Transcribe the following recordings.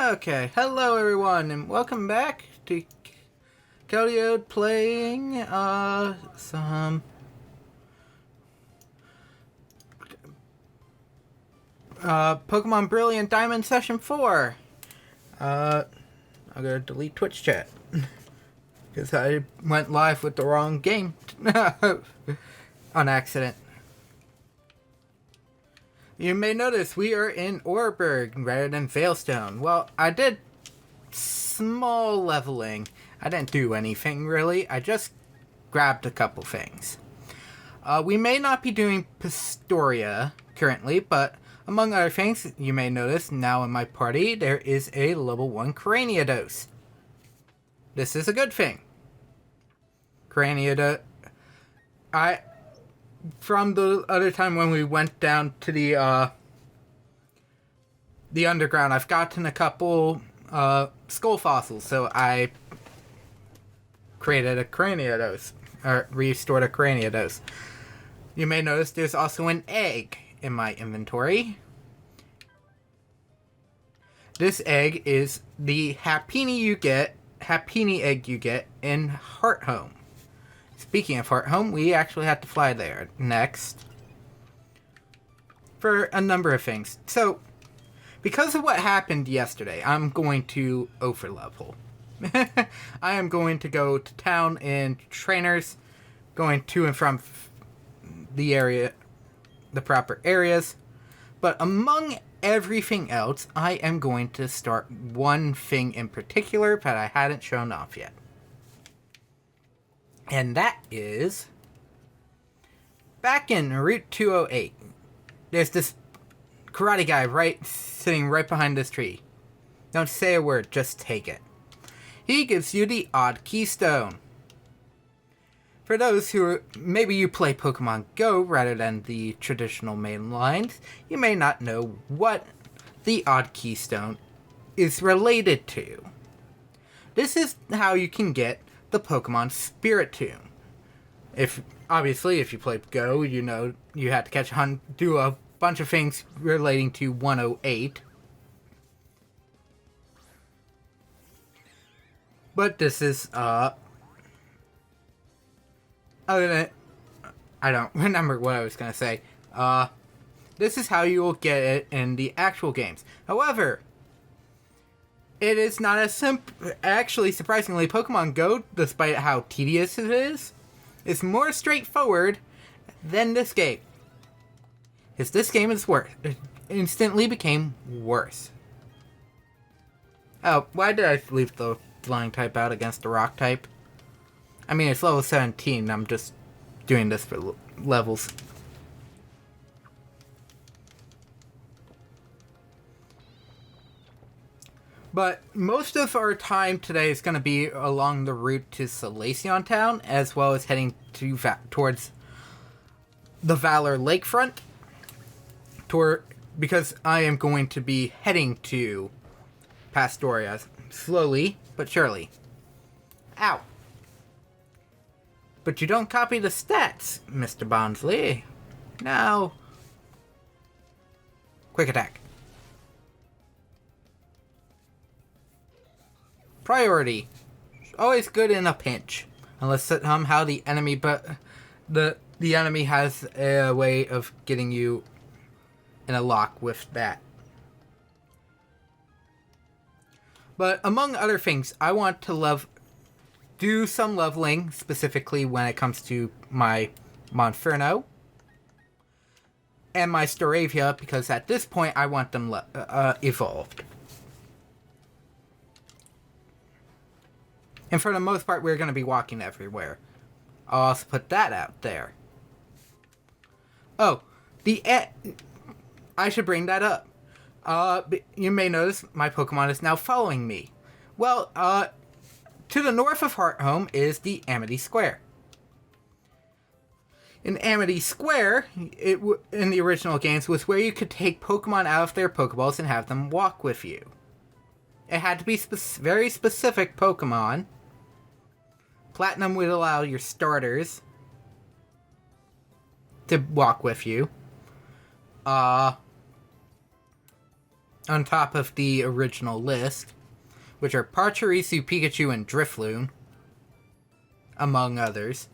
Okay, hello everyone, and welcome back to Keystone playing, some, Pokemon Brilliant Diamond Session 4. I'm gonna delete Twitch chat, because I went live with the wrong game, on accident. You may notice we are in Orberg rather than Veilstone. Well, I did small leveling. I didn't do anything really. I just grabbed a couple things. We may not be doing Pastoria currently, but among other things, you may notice now in my party there is a level 1 Craniados. This is a good thing. Craniados. From the other time when we went down to the underground, I've gotten a couple skull fossils, so I created a Craniados, or restored a Craniados. You may notice there's also an egg in my inventory. This egg is the Happiny egg you get in Hearthome. Speaking of Hearthome, we actually have to fly there next for a number of things. So, because of what happened yesterday, I'm going to overlevel. I am going to go to town in trainers, going to and from the proper areas. But among everything else, I am going to start one thing in particular that I hadn't shown off yet. And that is, back in Route 208, there's this karate guy sitting right behind this tree. Don't say a word, just take it. He gives you the odd Keystone. For those who maybe you play Pokemon Go rather than the traditional main lines, you may not know what the odd Keystone is related to. This is how you can get the Pokemon Spiritomb. If you play Go, you know you have to catch do a bunch of things relating to 108. But this is I don't remember what I was gonna say. This is how you will get it in the actual games. However, it is not as simple. Actually, surprisingly, Pokemon Go, despite how tedious it is more straightforward than this game. Because this game is worse. It instantly became worse. Oh, why did I leave the flying type out against the rock type? I mean, it's level 17. I'm just doing this for levels. But most of our time today is going to be along the route to Salacion Town, as well as heading towards the Fowler Lakefront. Because I am going to be heading to Pastoria, slowly but surely. Ow. But you don't copy the stats, Mr. Bondsley. No. Quick attack. Priority. Always good in a pinch. Unless somehow the enemy the enemy has a way of getting you in a lock with that. But among other things, I want to do some leveling, specifically when it comes to my Monferno and my Staravia, because at this point I want them evolved. And for the most part, we're going to be walking everywhere. I'll also put that out there. Oh, I should bring that up. You may notice my Pokemon is now following me. Well, to the north of Hearthome is the Amity Square. In Amity Square, in the original games, was where you could take Pokemon out of their Pokeballs and have them walk with you. It had to be very specific Pokemon. Platinum would allow your starters to walk with you. on top of the original list, which are Pachirisu, Pikachu, and Drifloon, among others.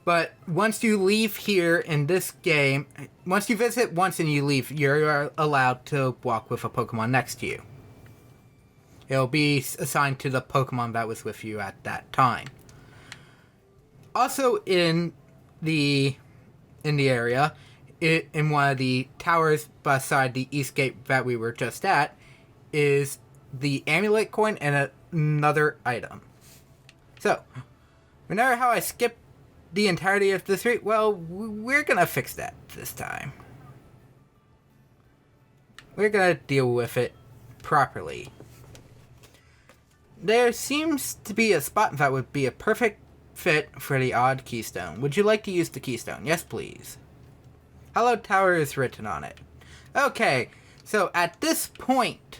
But once you leave here in this game, once you visit once and you leave, you're allowed to walk with a Pokemon next to you. It'll be assigned to the Pokemon that was with you at that time. Also in the area, in one of the towers beside the East Gate that we were just at, is the Amulet Coin and another item. So, remember how I skipped the entirety of the street? Well, we're gonna fix that this time. We're gonna deal with it properly. There seems to be a spot that would be a perfect fit for the odd Keystone. Would you like to use the Keystone? Yes, please. Hello Tower is written on it. Okay, so at this point,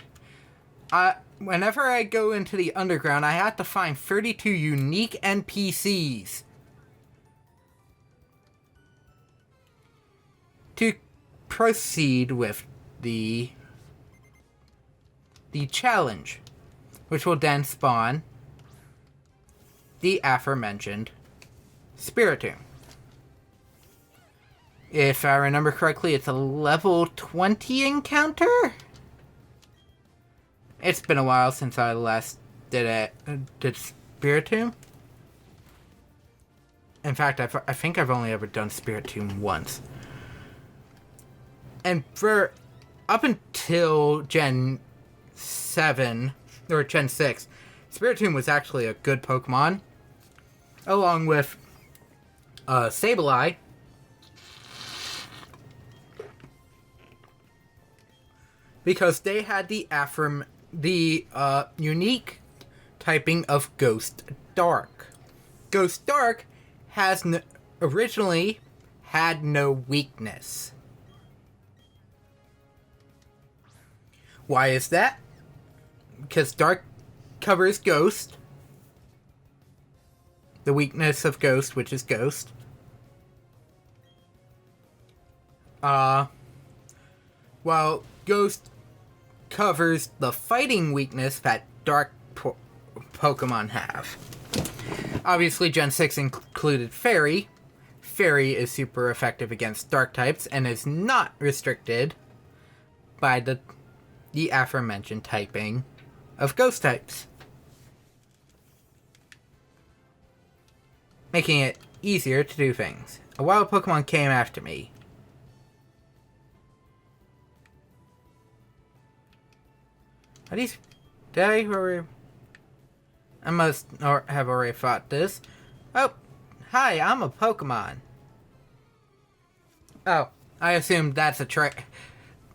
whenever I go into the underground, I have to find 32 unique NPCs to proceed with the challenge, which will then spawn the aforementioned Spiritomb. If I remember correctly, it's a level 20 encounter? It's been a while since I last did Spiritomb. In fact, I think I've only ever done Spiritomb once. And for up until Gen 7, or Gen 6, Spiritomb was actually a good Pokemon, along with Sableye, because they had the unique typing of Ghost Dark. Ghost Dark originally had no weakness. Why is that? Because Dark covers Ghost. The weakness of Ghost, which is Ghost. While Ghost covers the fighting weakness that Dark Pokemon have. Obviously, Gen 6 included Fairy. Fairy is super effective against Dark types and is not restricted by the aforementioned typing of Ghost types, making it easier to do things. A wild Pokemon came after me. Are these... I must have already fought this. Oh, hi, I'm a Pokemon. Oh, I assumed that's a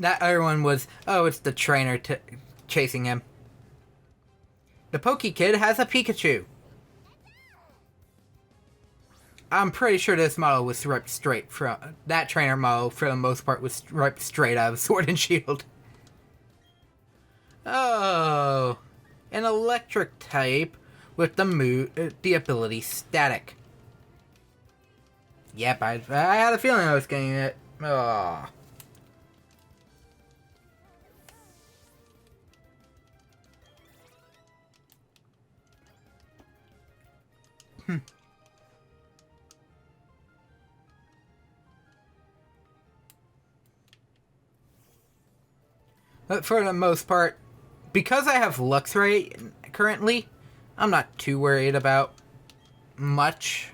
that other one was... Oh, it's the trainer chasing him. The Pokekid has a Pikachu. I'm pretty sure this model was ripped straight from... That trainer model, for the most part, was ripped straight out of Sword and Shield. Oh, an electric type with the ability Static. Yep, I had a feeling I was getting it. Oh. But for the most part, because I have Luxray currently, I'm not too worried about much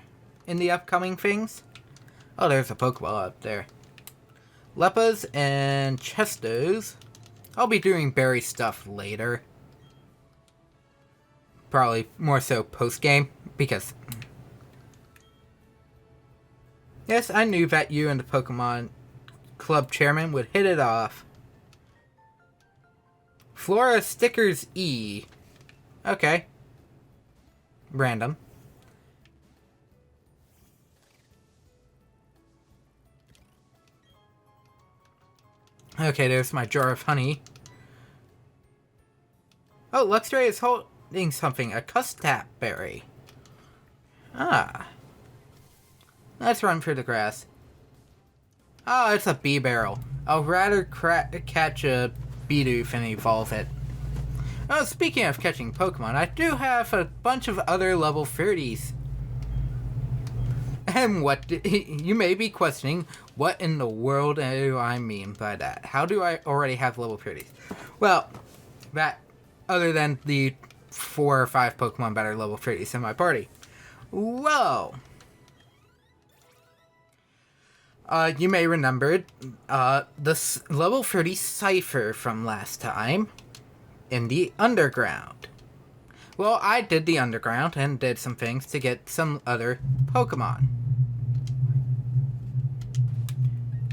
in the upcoming things. Oh, there's a Pokeball up there. Leppas and Chestos. I'll be doing berry stuff later. Probably more so post-game, because... Yes, I knew that you and the Pokemon Club Chairman would hit it off. Flora Stickers E. Okay. Random. Okay, there's my jar of honey. Oh, Luxray is holding something. A Custap berry. Ah. Let's run through the grass. Oh, it's a bee barrel. I'll rather catch a Bidoof and evolve it. Oh, speaking of catching Pokemon, I do have a bunch of other level 30s. And you may be questioning, what in the world do I mean by that? How do I already have level 30s? Well, that, other than the 4 or 5 Pokemon that are level 30s in my party. Well, you may remember this level 30 Cypher from last time in the Underground. Well, I did the Underground and did some things to get some other Pokemon.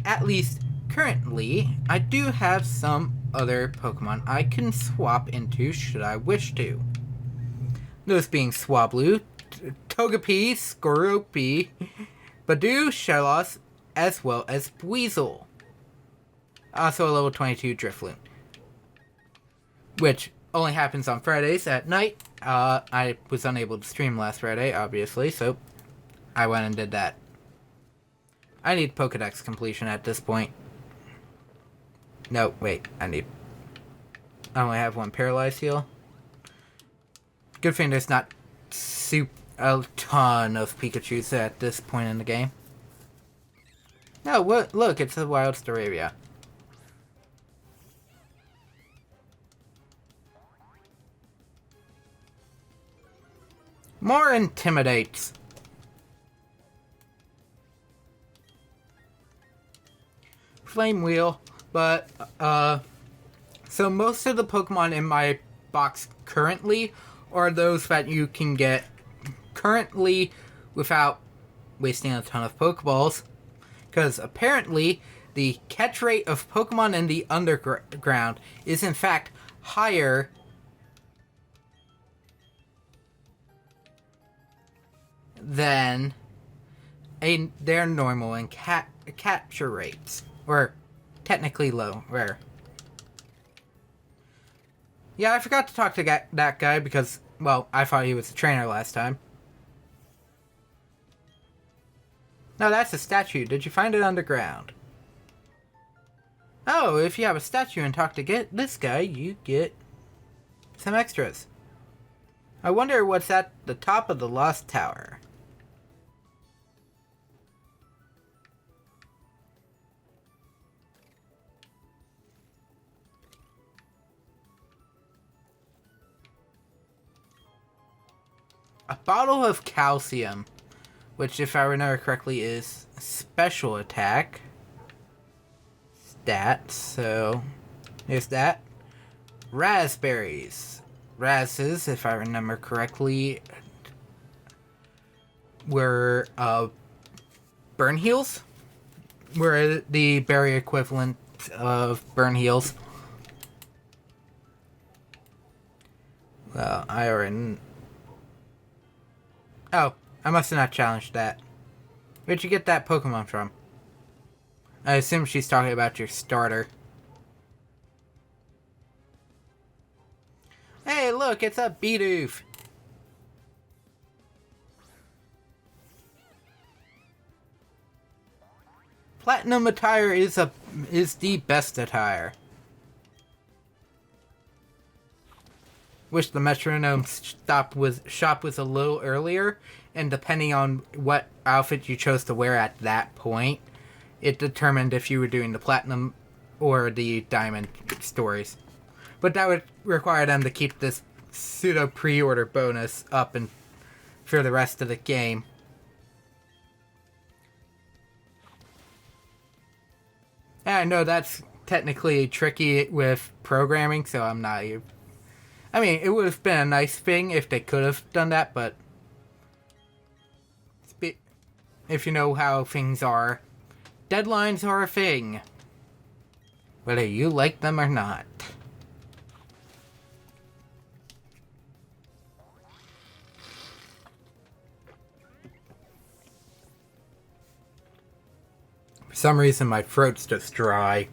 At least, currently, I do have some other Pokemon I can swap into should I wish to. Those being Swablu, Togepi, Skorupi, Badoo, Shellos, as well as Weasel. Also a level 22 Drifloon, which only happens on Fridays at night. I was unable to stream last Friday, obviously, so I went and did that. I need Pokedex completion at this point. No, wait, I only have one Paralyzed Heal. Good thing there's not a ton of Pikachus at this point in the game. No, look, it's a wild Staravia. More Intimidates. Flame Wheel, but, so most of the Pokemon in my box currently are those that you can get currently without wasting a ton of Pokeballs, because apparently the catch rate of Pokemon in the Underground is in fact higher than their normal and capture rates, or technically low, rare. Yeah, I forgot to talk to that guy because, well, I thought he was a trainer last time. No, that's a statue. Did you find it underground? Oh, if you have a statue and talk to this guy, you get some extras. I wonder what's at the top of the Lost Tower. A bottle of calcium, which, if I remember correctly, is special attack stat. So there's that. Raspberries. Razzes, if I remember correctly, were burn heals. Were the berry equivalent of burn heals. Well, I already... Oh, I must have not challenged that. Where'd you get that Pokemon from? I assume she's talking about your starter. Hey, look, it's a Bidoof. Platinum attire is the best attire. Wish the Metronome shop was a little earlier, and depending on what outfit you chose to wear at that point, it determined if you were doing the Platinum or the Diamond stories. But that would require them to keep this pseudo pre-order bonus up and for the rest of the game. And I know that's technically tricky with programming, so I'm not... I mean, it would have been a nice thing if they could have done that, but... if you know how things are, deadlines are a thing. Whether you like them or not. For some reason, my throat's just dry.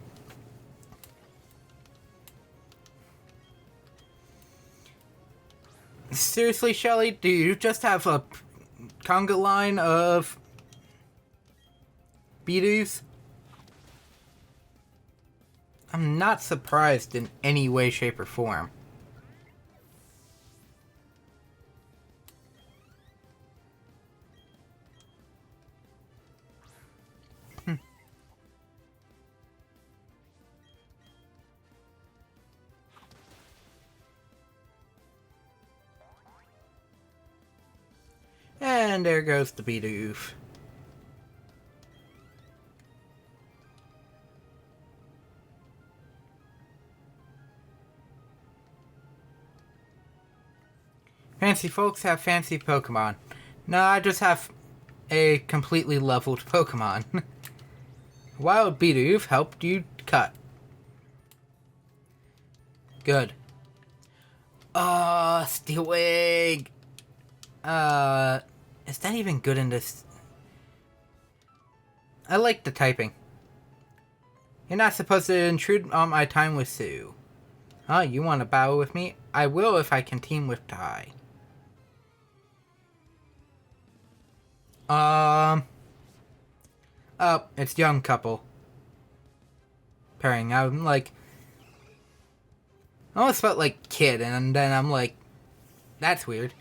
Seriously, Shelly, do you just have a conga line of Bidoos? I'm not surprised in any way, shape, or form. And there goes the Bidoof. Fancy folks have fancy Pokemon. No, I just have a completely leveled Pokemon. Wild Bidoof helped you cut. Good. Steel Wig! Is that even good in this? I like the typing. You're not supposed to intrude on my time with Sue. Oh, you want to battle with me? I will if I can team with Tai. Oh, it's young couple. Pairing. I'm like... I almost felt like kid, and then I'm like... That's weird.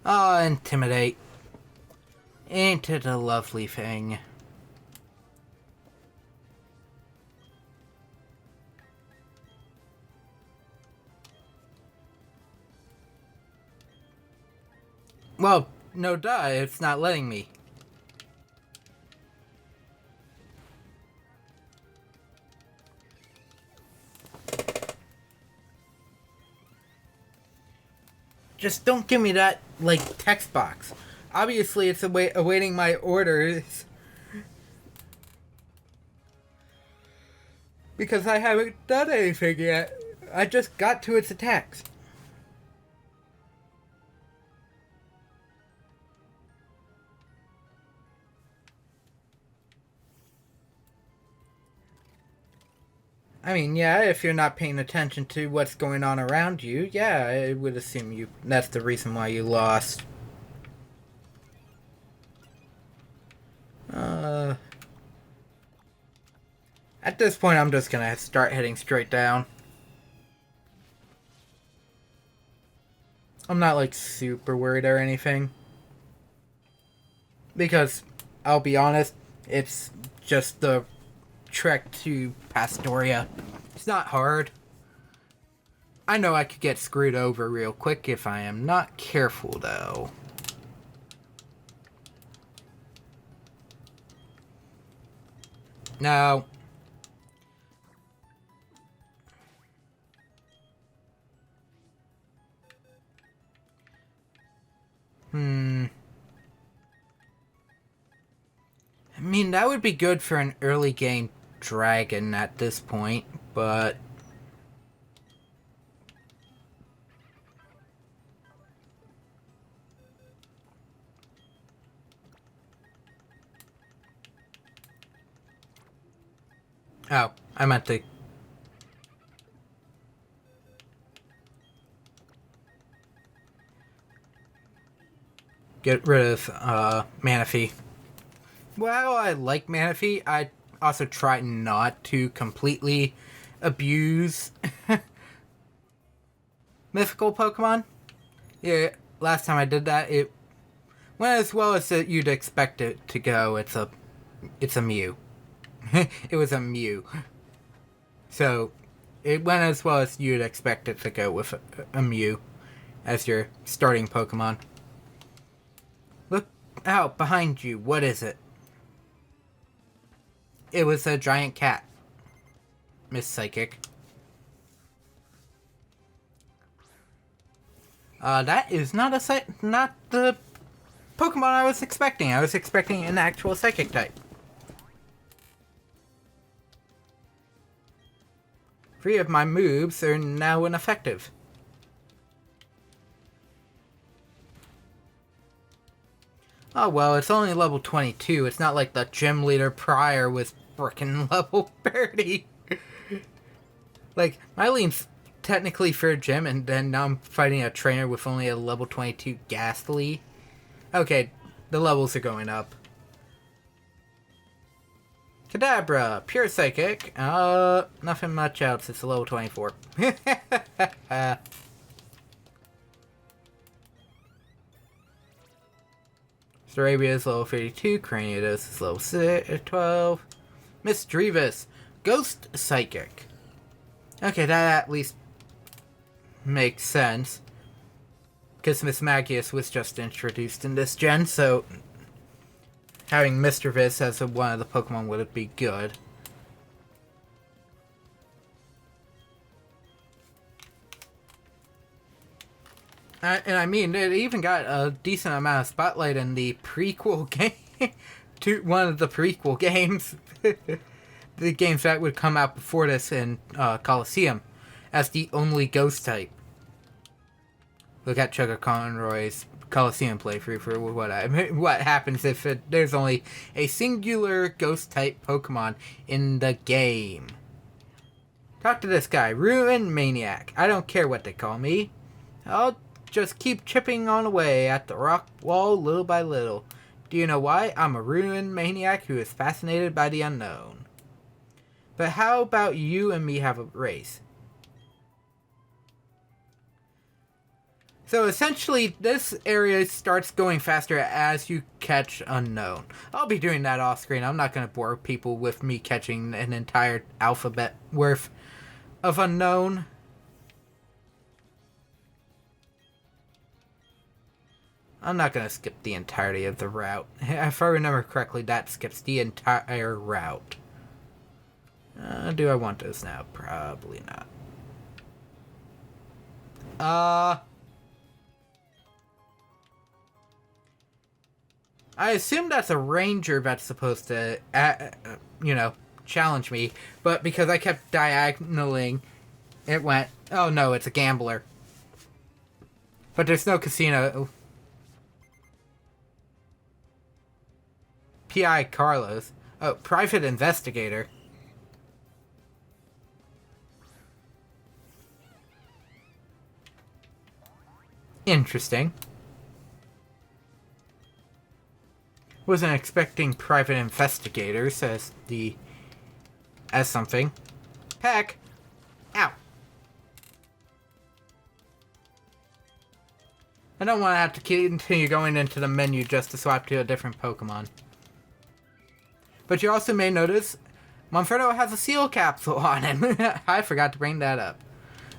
Oh, intimidate. Ain't it a lovely thing? Well, no duh, it's not letting me. Just don't give me that, like, text box. Obviously, it's awaiting my orders. Because I haven't done anything yet. I just got to its attacks. I mean, yeah, if you're not paying attention to what's going on around you, yeah, I would assume that's the reason why you lost. At this point, I'm just gonna start heading straight down. I'm not, like, super worried or anything. Because, I'll be honest, it's just the trek to Pastoria. It's not hard. I know I could get screwed over real quick if I am not careful, though. No. I mean, that would be good for an early game dragon at this point, but... Oh, I meant to... get rid of, Manaphy. Well, I like Manaphy. I also try not to completely abuse mythical Pokemon. Yeah, last time I did that, it went as well as you'd expect it to go. It's a Mew. It was a Mew. So, it went as well as you'd expect it to go with a Mew as your starting Pokemon. Look out behind you. What is it? It was a giant cat. Miss Psychic. That is not not the Pokemon I was expecting. I was expecting an actual Psychic type. 3 of my moves are now ineffective. Oh well, it's only level 22. It's not like the gym leader prior was frickin' level 30. Like, Mylene's technically for gym, and then now I'm fighting a trainer with only a level 22 Ghastly. Okay, the levels are going up. Kadabra, pure psychic. Nothing much else. It's a level 24. Starabia is level 32. Craniados is level 12. Misdreavus, ghost psychic. Okay, that at least makes sense. Because Miss Magius was just introduced in this gen, so having Misdreavus as one of the Pokemon would be good. And I mean, it even got a decent amount of spotlight in the prequel game. To one of the prequel games. The games that would come out before this in Coliseum. As the only ghost type. Look at Chugga Conroy's Coliseum playthrough for what happens if there's only a singular ghost type Pokemon in the game. Talk to this guy, Ruin Maniac. I don't care what they call me. I'll just keep chipping on away at the rock wall little by little. Do you know why? I'm a Ruin Maniac who is fascinated by the unknown. But how about you and me have a race? So essentially, this area starts going faster as you catch unknown. I'll be doing that off screen. I'm not going to bore people with me catching an entire alphabet worth of unknown. I'm not going to skip the entirety of the route. If I remember correctly, that skips the entire route. Do I want this now? Probably not. I assume that's a ranger that's supposed to, challenge me. But because I kept diagonaling, it went, oh no, it's a gambler. But there's no casino. P.I. Carlos. Oh, private investigator. Interesting. Wasn't expecting private investigators as something. Peck! Ow! I don't want to have to continue going into the menu just to swap to a different Pokemon. But you also may notice Monferno has a seal capsule on him. I forgot to bring that up.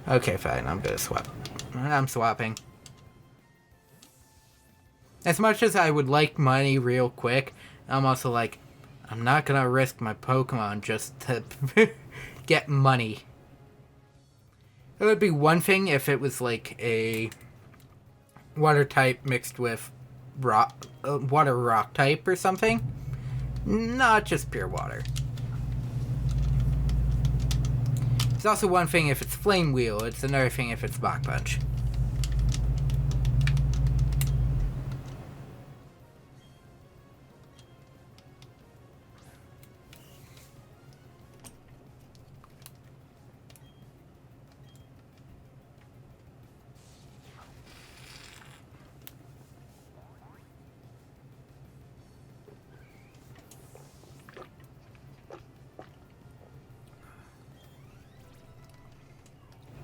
Okay, fine. I'm gonna swap. I'm swapping. As much as I would like money real quick, I'm also like, I'm not gonna risk my Pokemon just to get money. It would be one thing if it was like a water type mixed with water rock type or something. Not just pure water. It's also one thing if it's Flame Wheel, it's another thing if it's Mach Punch.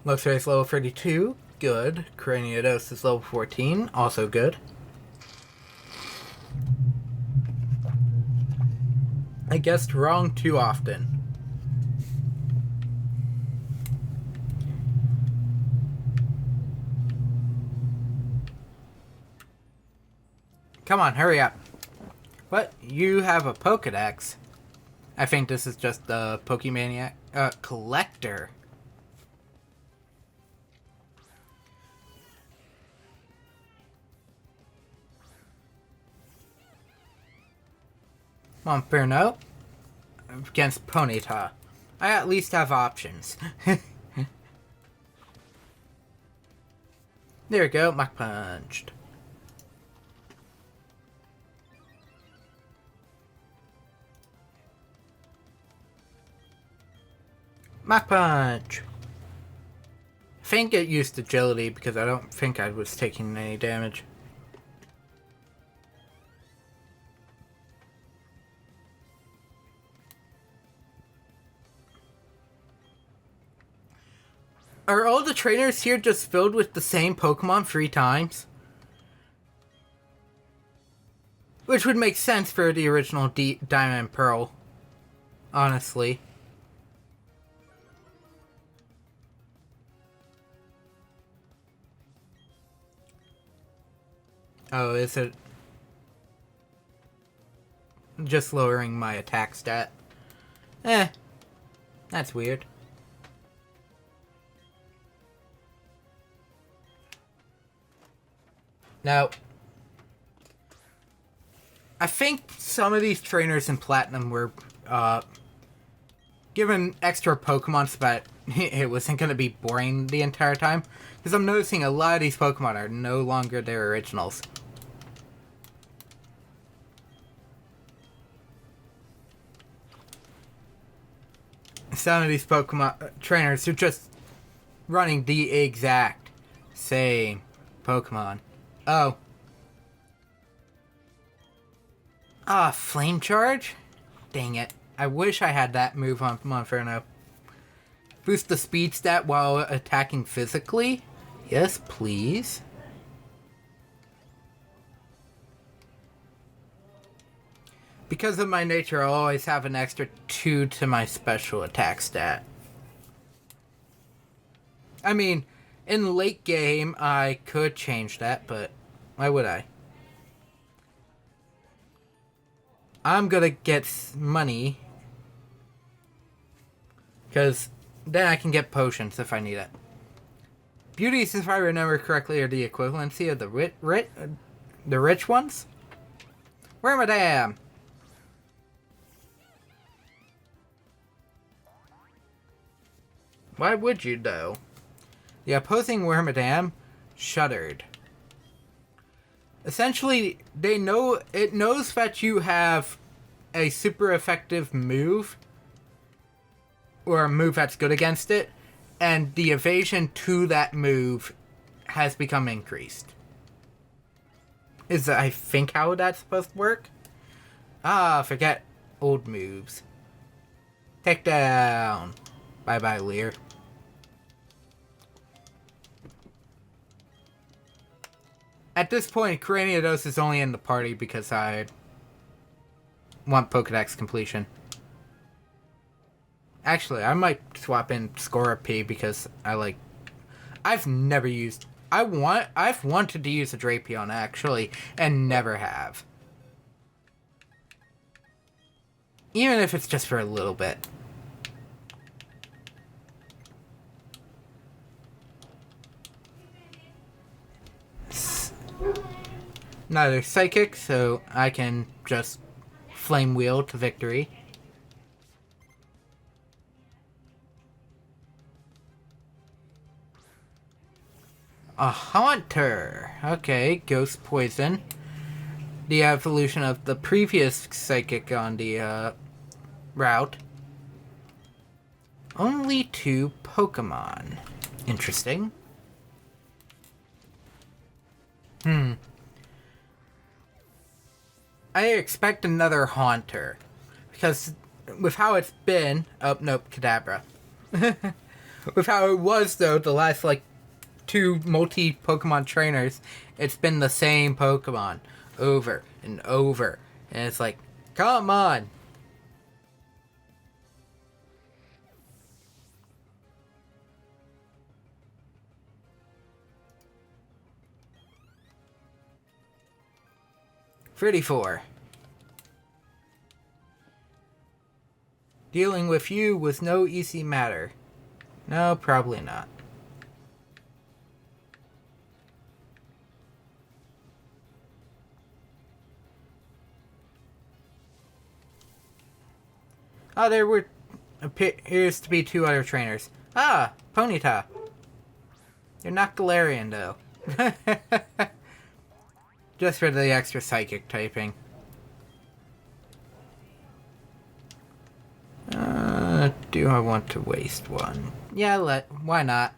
Luxray is level 32, good. Craniados is level 14, also good. I guessed wrong too often. Come on, hurry up. What? You have a Pokedex? I think this is just the Pokemaniac collector. Monferno against Ponyta. I at least have options. There we go, Mach Punched. Mach Punch. I think it used agility because I don't think I was taking any damage. Are all the trainers here just filled with the same Pokemon 3 times? Which would make sense for the original Diamond and Pearl, honestly. Oh, is it just lowering my attack stat? That's weird. Now, I think some of these trainers in Platinum were given extra Pokemon so that it wasn't going to be boring the entire time. Because I'm noticing a lot of these Pokemon are no longer their originals. Some of these Pokemon trainers are just running the exact same Pokemon. Oh. Flame Charge? Dang it. I wish I had that move on Monferno. Boost the speed stat while attacking physically? Yes, please. Because of my nature, I'll always have an extra 2 to my special attack stat. I mean, in late game, I could change that, but why would I? I'm gonna get money. Because then I can get potions if I need it. Beauties, if I remember correctly, are the equivalency of the rich ones? Wormadam! Why would you, though? The opposing Wormadam shuddered. Essentially, it knows that you have a super effective move, or a move that's good against it, and the evasion to that move has become increased. Is that, I think, how that's supposed to work? Forget old moves. Take down. Bye-bye, Lear. At this point, Craniados is only in the party because I want Pokedex completion. Actually, I might swap in Scorpy because I've never used... I've wanted to use a Drapion, actually, and never have. Even if it's just for a little bit. Neither Psychic, so I can just Flame Wheel to victory. A Haunter! Okay, Ghost Poison. The evolution of the previous Psychic on the route. Only 2 Pokemon. Interesting. I expect another Haunter. Because with how it's been... Oh, nope, Kadabra. With how it was, though, the last, 2 multi-Pokemon trainers, it's been the same Pokemon over and over. And it's like, come on! $34. Dealing with you was no easy matter. No, probably not. Oh, there appears to be 2 other trainers. Ponyta. You're not Galarian, though. Just for the extra psychic typing. Do I want to waste one? Yeah, why not?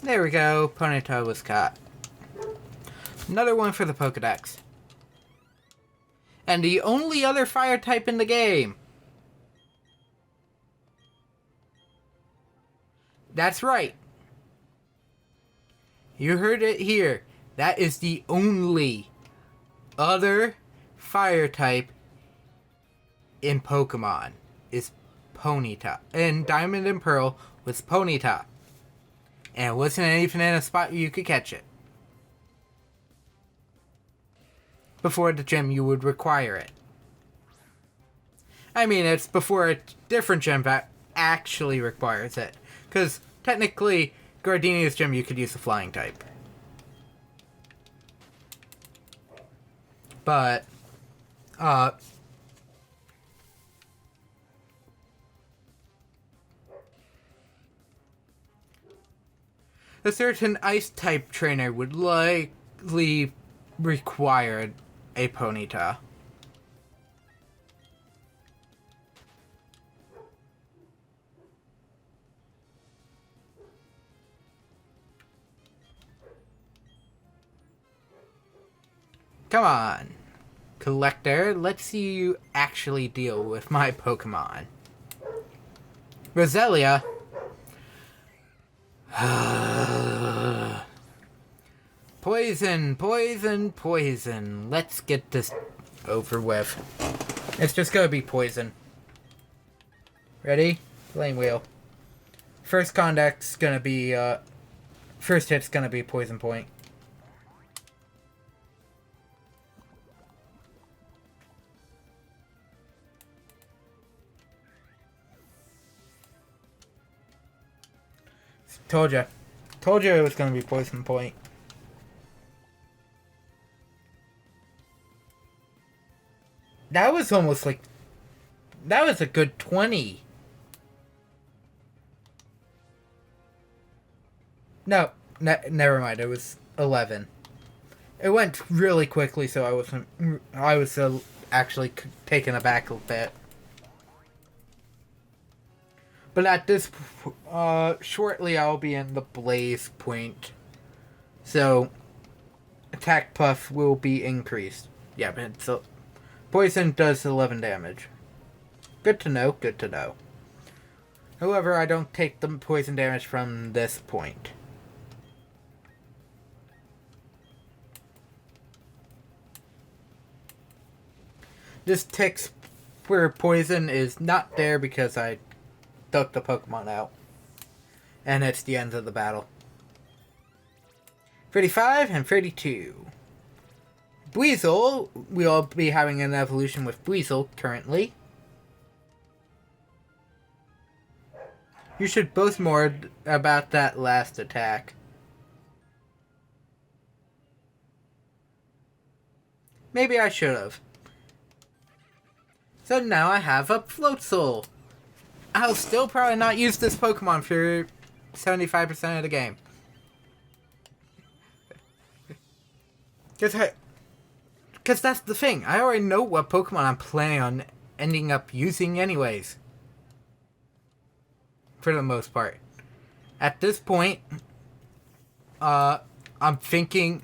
There we go. Ponyta was caught. Another one for the Pokedex. and the only other fire type in the game. That's right. You heard it here. That is the only other fire type in Pokemon is Ponyta. And Diamond and Pearl was Ponyta. And it wasn't even in a spot where you could catch it. Before the gym, you would require it. I mean, it's before a different gym that actually requires it. Because, technically, Gardenia's gym, you could use the flying type. But, a certain ice-type trainer would likely require a Ponyta. Come on, Collector, let's see you actually deal with my Pokemon. Roselia. Poison, poison, poison. Let's get this over with. It's just gonna be poison. Ready? Flame Wheel. First contact's gonna be, first hit's gonna be Poison Point. Told you. Told you it was gonna be Poison Point. That was almost like... That was a good 20. No, never mind. It was 11. It went really quickly, so I wasn't... I was actually taken aback a bit. But at this... shortly I'll be in the Blaze Point. So... Attack Puff will be increased. Yeah, but so... Poison does 11 damage. Good to know, good to know. However, I don't take the poison damage from this point. This ticks where poison is not there because I took the Pokemon out. And it's the end of the battle. 35 and 32. Buizel, we'll be having an evolution with Buizel currently. You should boast more about that last attack. Maybe I should have. So now I have a Floatzel. I'll still probably not use this Pokemon for 75% of the game. Because that's the thing. I already know what Pokemon I'm planning on ending up using anyways. For the most part. At this point, I'm thinking...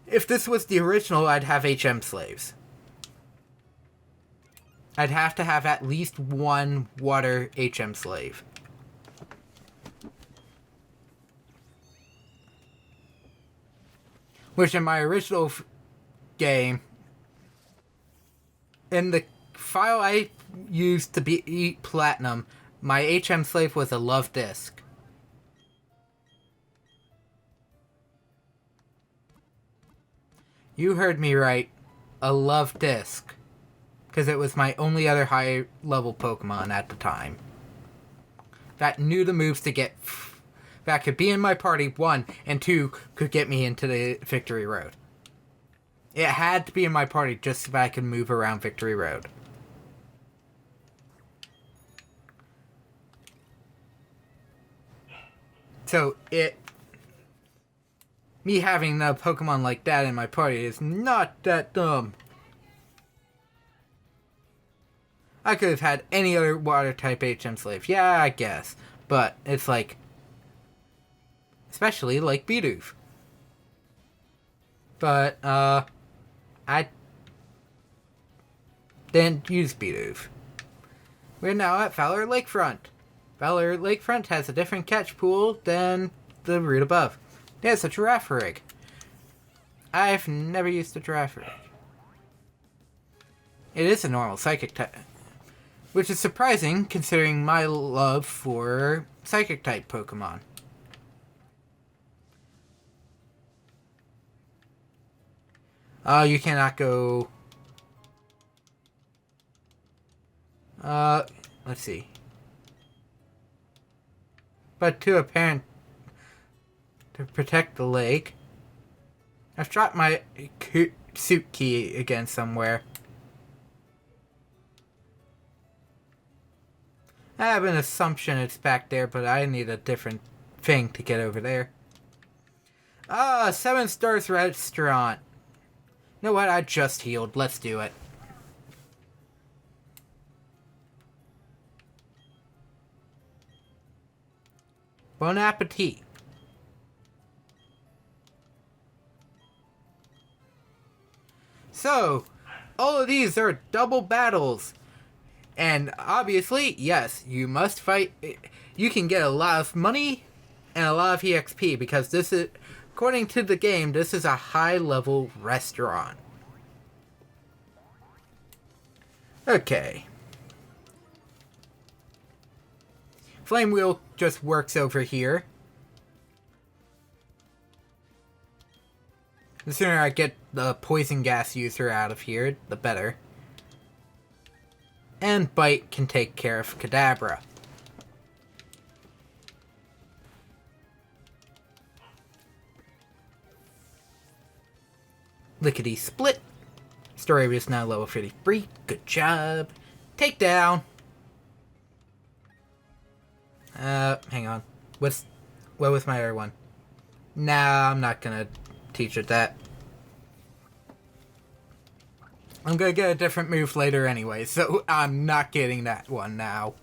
If this was the original, I'd have HM Slaves. I'd have to have at least one Water HM Slave. Which in my original... game, in the file I used to beat Platinum, my HM Slave was a Love Disc. You heard me right, a Love Disc. Because it was my only other high level Pokemon at the time. That knew the moves to get... that could be in my party, 1, and 2, could get me into the Victory Road. It had to be in my party just so I could move around Victory Road. So, me having a Pokemon like that in my party is not that dumb. I could have had any other Water-type HM Slave. Yeah, I guess. But, it's like... especially like Bidoof. But, I Then use B-Move. We're now at Fowler Lakefront. Fowler Lakefront has a different catch pool than the route above. There's a giraffe rig. I've never used a giraffe rig. It is a normal psychic type, which is surprising considering my love for psychic type Pokemon. You cannot go... let's see. But to protect the lake, I've dropped my suit key again somewhere. I have an assumption it's back there, but I need a different thing to get over there. 7 Stars Restaurant. You know what? I just healed. Let's do it. Bon appetit. So, all of these are double battles. And obviously, yes, you must fight. You can get a lot of money and a lot of EXP because this is, according to the game, this is a high-level restaurant. Okay. Flame Wheel just works over here. The sooner I get the poison gas user out of here, the better. And Bite can take care of Kadabra. Lickety Split. Story is now level 33. Good job. Takedown. Hang on. What was my other one? Nah, I'm not gonna teach it that. I'm gonna get a different move later anyway, so I'm not getting that one now.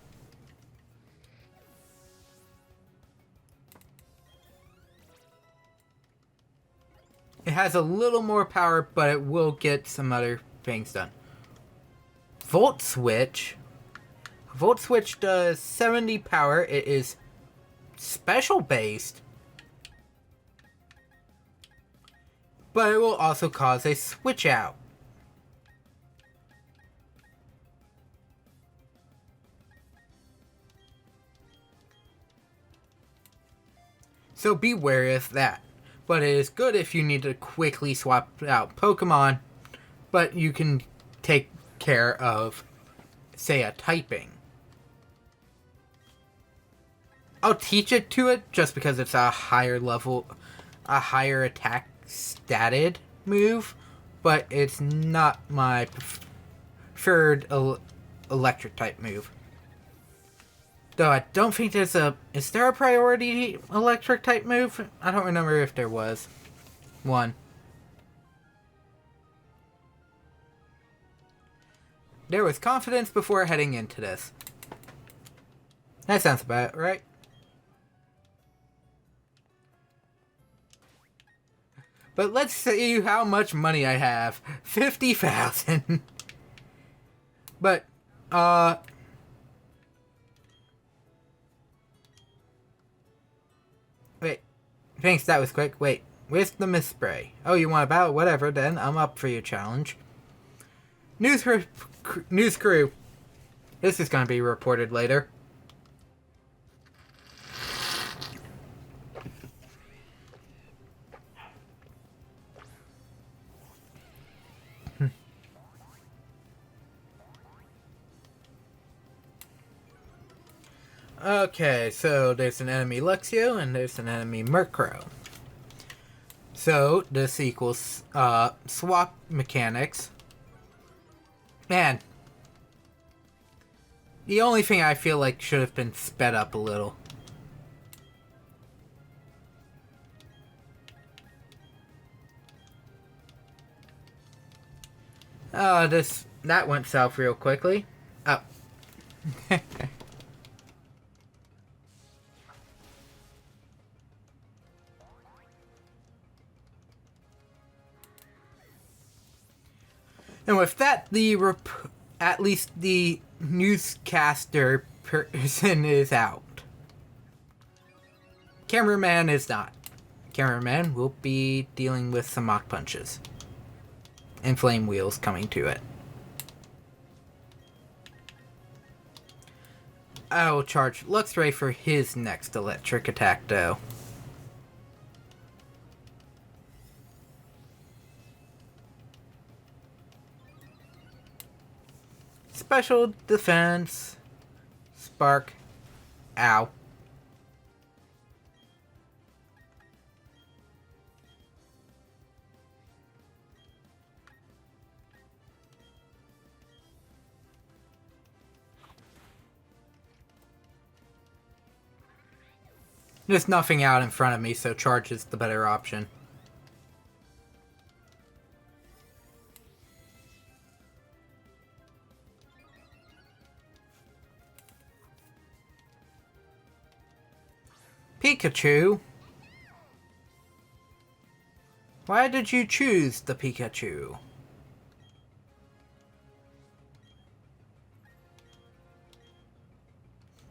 It has a little more power, but it will get some other things done. Volt Switch. Volt Switch does 70 power. It is special based, but it will also cause a switch out. So be wary of that. But it is good if you need to quickly swap out Pokemon, but you can take care of, say, a typing. I'll teach it to it just because it's a higher level, a higher attack statted move, but it's not my preferred electric type move. Though I don't think there's a... Is there a priority electric type move? I don't remember if there was one. There was confidence before heading into this. That sounds about right. But let's see how much money I have. 50,000. But, wait. Thanks, that was quick. Wait, where's the mist spray? Oh, you want a battle? Whatever, then. I'm up for your challenge. News crew. This is gonna be reported later. Okay, so there's an enemy Luxio and there's an enemy Murkrow. So this equals swap mechanics. Man, the only thing I feel like should have been sped up a little. That went south real quickly. Oh. And with that, the At least the newscaster person is out. Cameraman is not. Cameraman will be dealing with some mock punches. And flame wheels coming to it. I will charge Luxray for his next electric attack, though. Special defense. Spark. Ow. There's nothing out in front of me, so charge is the better option. Pikachu? Why did you choose the Pikachu?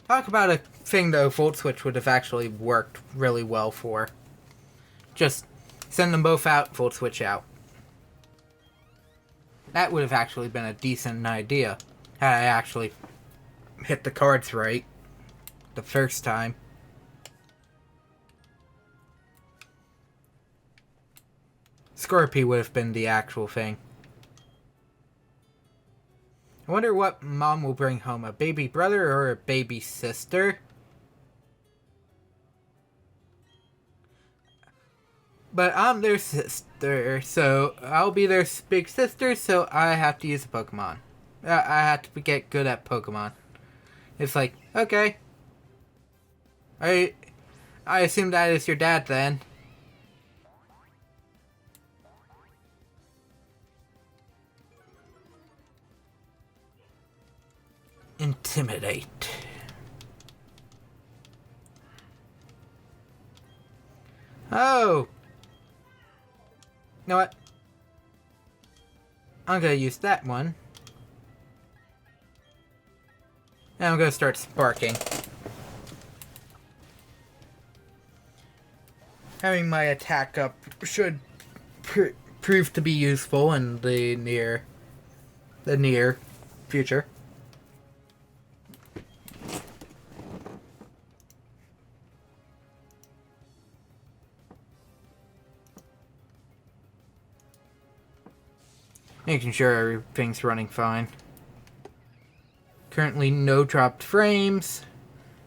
Talk about a thing, though, Volt Switch would have actually worked really well for. Just send them both out, Volt Switch out. That would have actually been a decent idea, had I actually hit the cards right the first time. Scorpy would have been the actual thing. I wonder what Mom will bring home, a baby brother or a baby sister? But I'm their sister, so I'll be their big sister, so I have to use a Pokemon. I have to get good at Pokemon. It's like, okay. I assume that is your dad then. Intimidate. Oh! You know what? I'm gonna use that one. And I'm gonna start sparking. Having my attack up should prove to be useful in the near future. Making sure everything's running fine. Currently no dropped frames.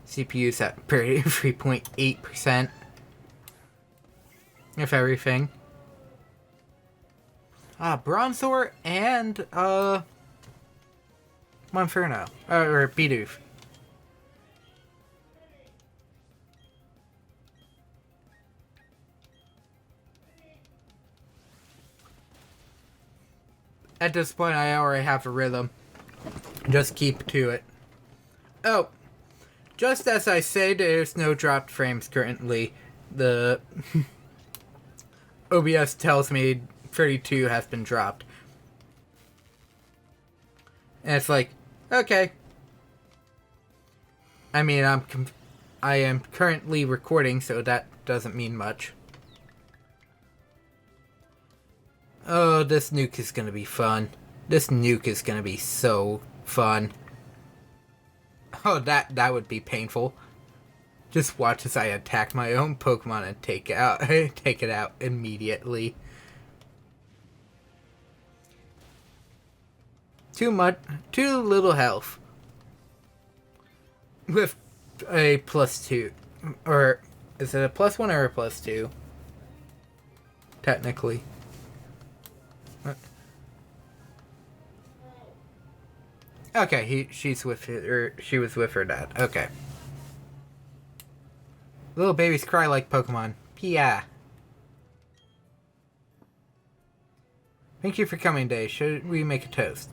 CPU's at 3.8%. If everything. Bronzor and Monferno. Or Bidoof. At this point, I already have a rhythm. Just keep to it. Oh, just as I say, there's no dropped frames currently. The OBS tells me 32 has been dropped. And it's like, okay. I mean, I am currently recording, so that doesn't mean much. Oh, this nuke is gonna be fun. This nuke is gonna be so fun. Oh, that would be painful. Just watch as I attack my own Pokemon and take it out immediately. Too little health. With a +2. Or, is it a +1 or a +2? Technically. Okay, she was with her dad. Okay. Little babies cry like Pokemon. Yeah. Thank you for coming today. Should we make a toast?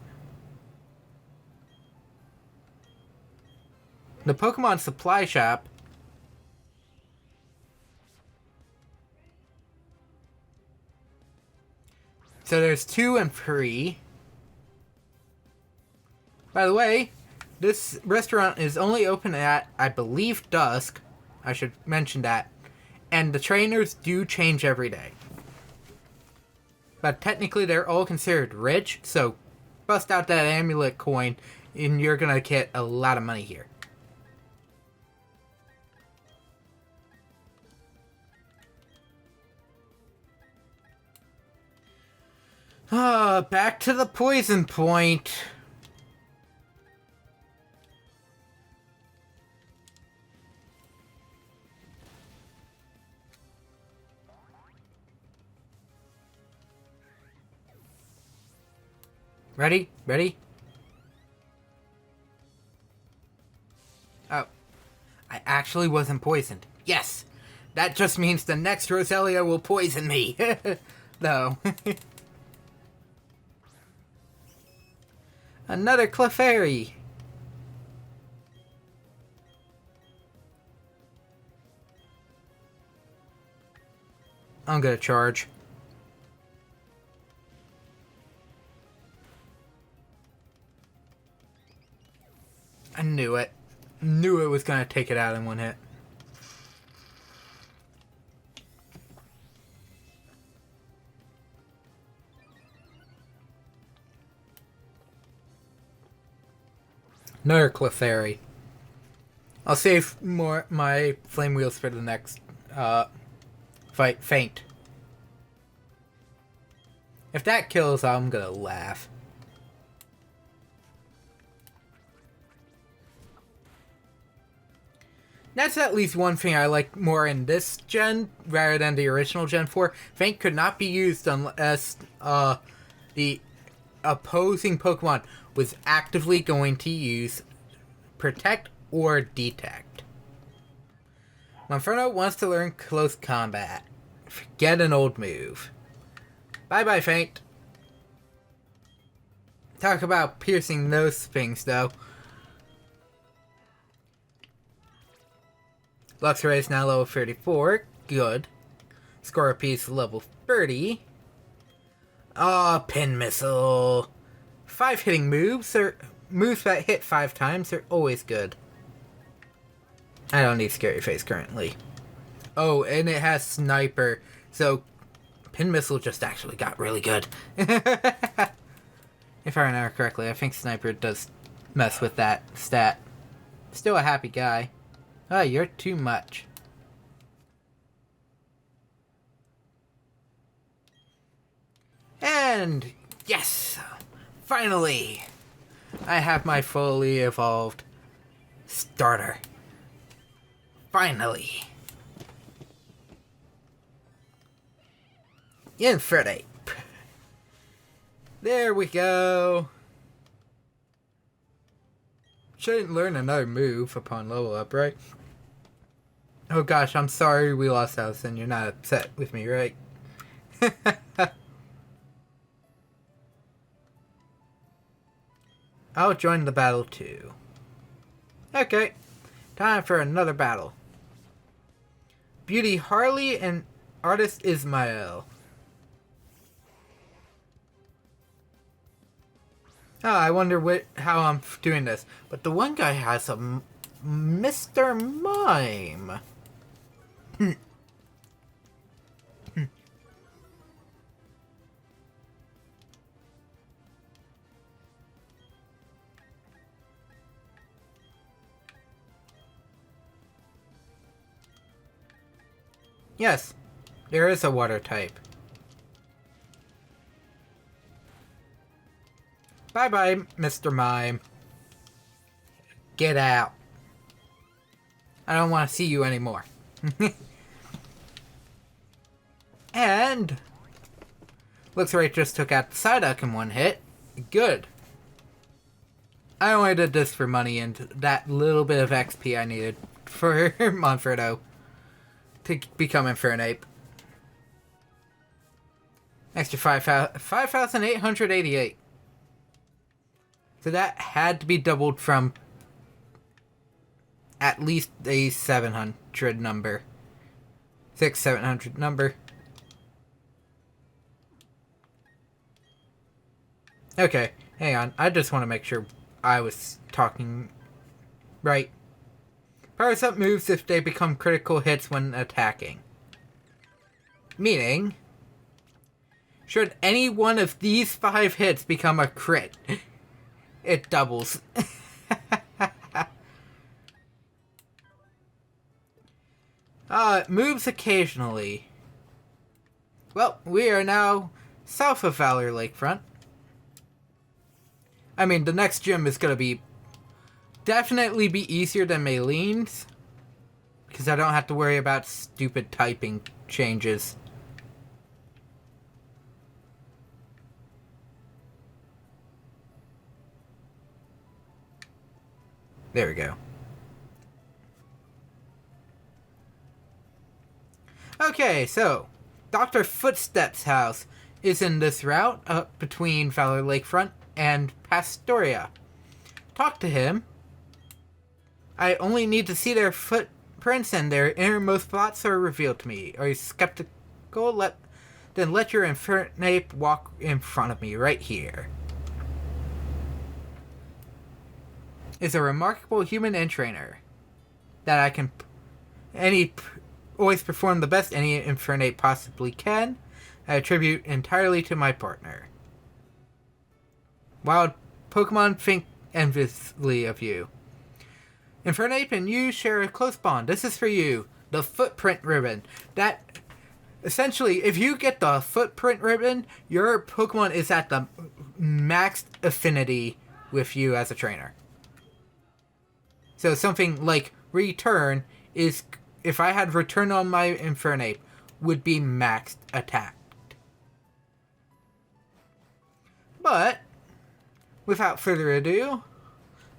The Pokemon Supply Shop. So there's 2 and 3. By the way, this restaurant is only open at, I believe, dusk. I should mention that. And the trainers do change every day. But technically they're all considered rich, so bust out that amulet coin and you're gonna get a lot of money here. Back to the poison point. Ready? Ready? Oh. I actually wasn't poisoned. Yes! That just means the next Roselia will poison me. Though. Another Clefairy. I'm gonna charge. I knew it. Knew it was gonna take it out in one hit. Another Clefairy. I'll save more my flame wheels for the next fight. Faint. If that kills, I'm gonna laugh. That's at least one thing I like more in this gen rather than the original Gen 4. Faint could not be used unless the opposing Pokemon was actively going to use Protect or Detect. Monferno wants to learn Close Combat. Forget an old move. Bye-bye, Faint. Talk about piercing those things, though. Luxray is now level 34. Good. Scorpius level 30. Pin Missile. 5 hitting moves. Moves that hit 5 times are always good. I don't need Scary Face currently. Oh, and it has Sniper. So, Pin Missile just actually got really good. If I remember correctly, I think Sniper does mess with that stat. Still a happy guy. Oh, you're too much. And yes! Finally! I have my fully evolved starter. Finally! Infernape. There we go. Shouldn't learn another move upon level up, right? Oh gosh, I'm sorry we lost Allison. You're not upset with me, right? I'll join the battle too. Okay, time for another battle. Beauty Harley and Artist Ismail. Oh, I wonder how I'm doing this. But the one guy has a Mr. Mime. Yes, there is a water type. Bye-bye, Mr. Mime. Get out. I don't want to see you anymore. And looks like it just took out the Psyduck in one hit. Good. I only did this for money and that little bit of XP I needed for Monferno to become Infernape. Extra 5,888. So that had to be doubled from at least a 700 number. 700 number. Okay, hang on. I just want to make sure I was talking, right? Powers up moves if they become critical hits when attacking. Meaning, should any one of these 5 hits become a crit, it doubles. It moves occasionally. Well, we are now south of Fowler Lakefront. I mean, the next gym is going to definitely be easier than Maylene's, because I don't have to worry about stupid typing changes. There we go. Okay, so Dr. Footstep's house is in this route up between Fowler Lakefront and Pastoria. Talk to him. I only need to see their footprints and their innermost thoughts are revealed to me. Are you skeptical? Then let your Infernape walk in front of me right here. Is a remarkable human entrainer that I can always perform the best any Infernape possibly can. I attribute entirely to my partner. Wild Pokemon think enviously of you. Infernape and you share a close bond. This is for you. The footprint ribbon. That, essentially, if you get the footprint ribbon, your Pokemon is at the maxed affinity with you as a trainer. So something like Return is, if I had Return on my Infernape, would be maxed attacked. But, without further ado,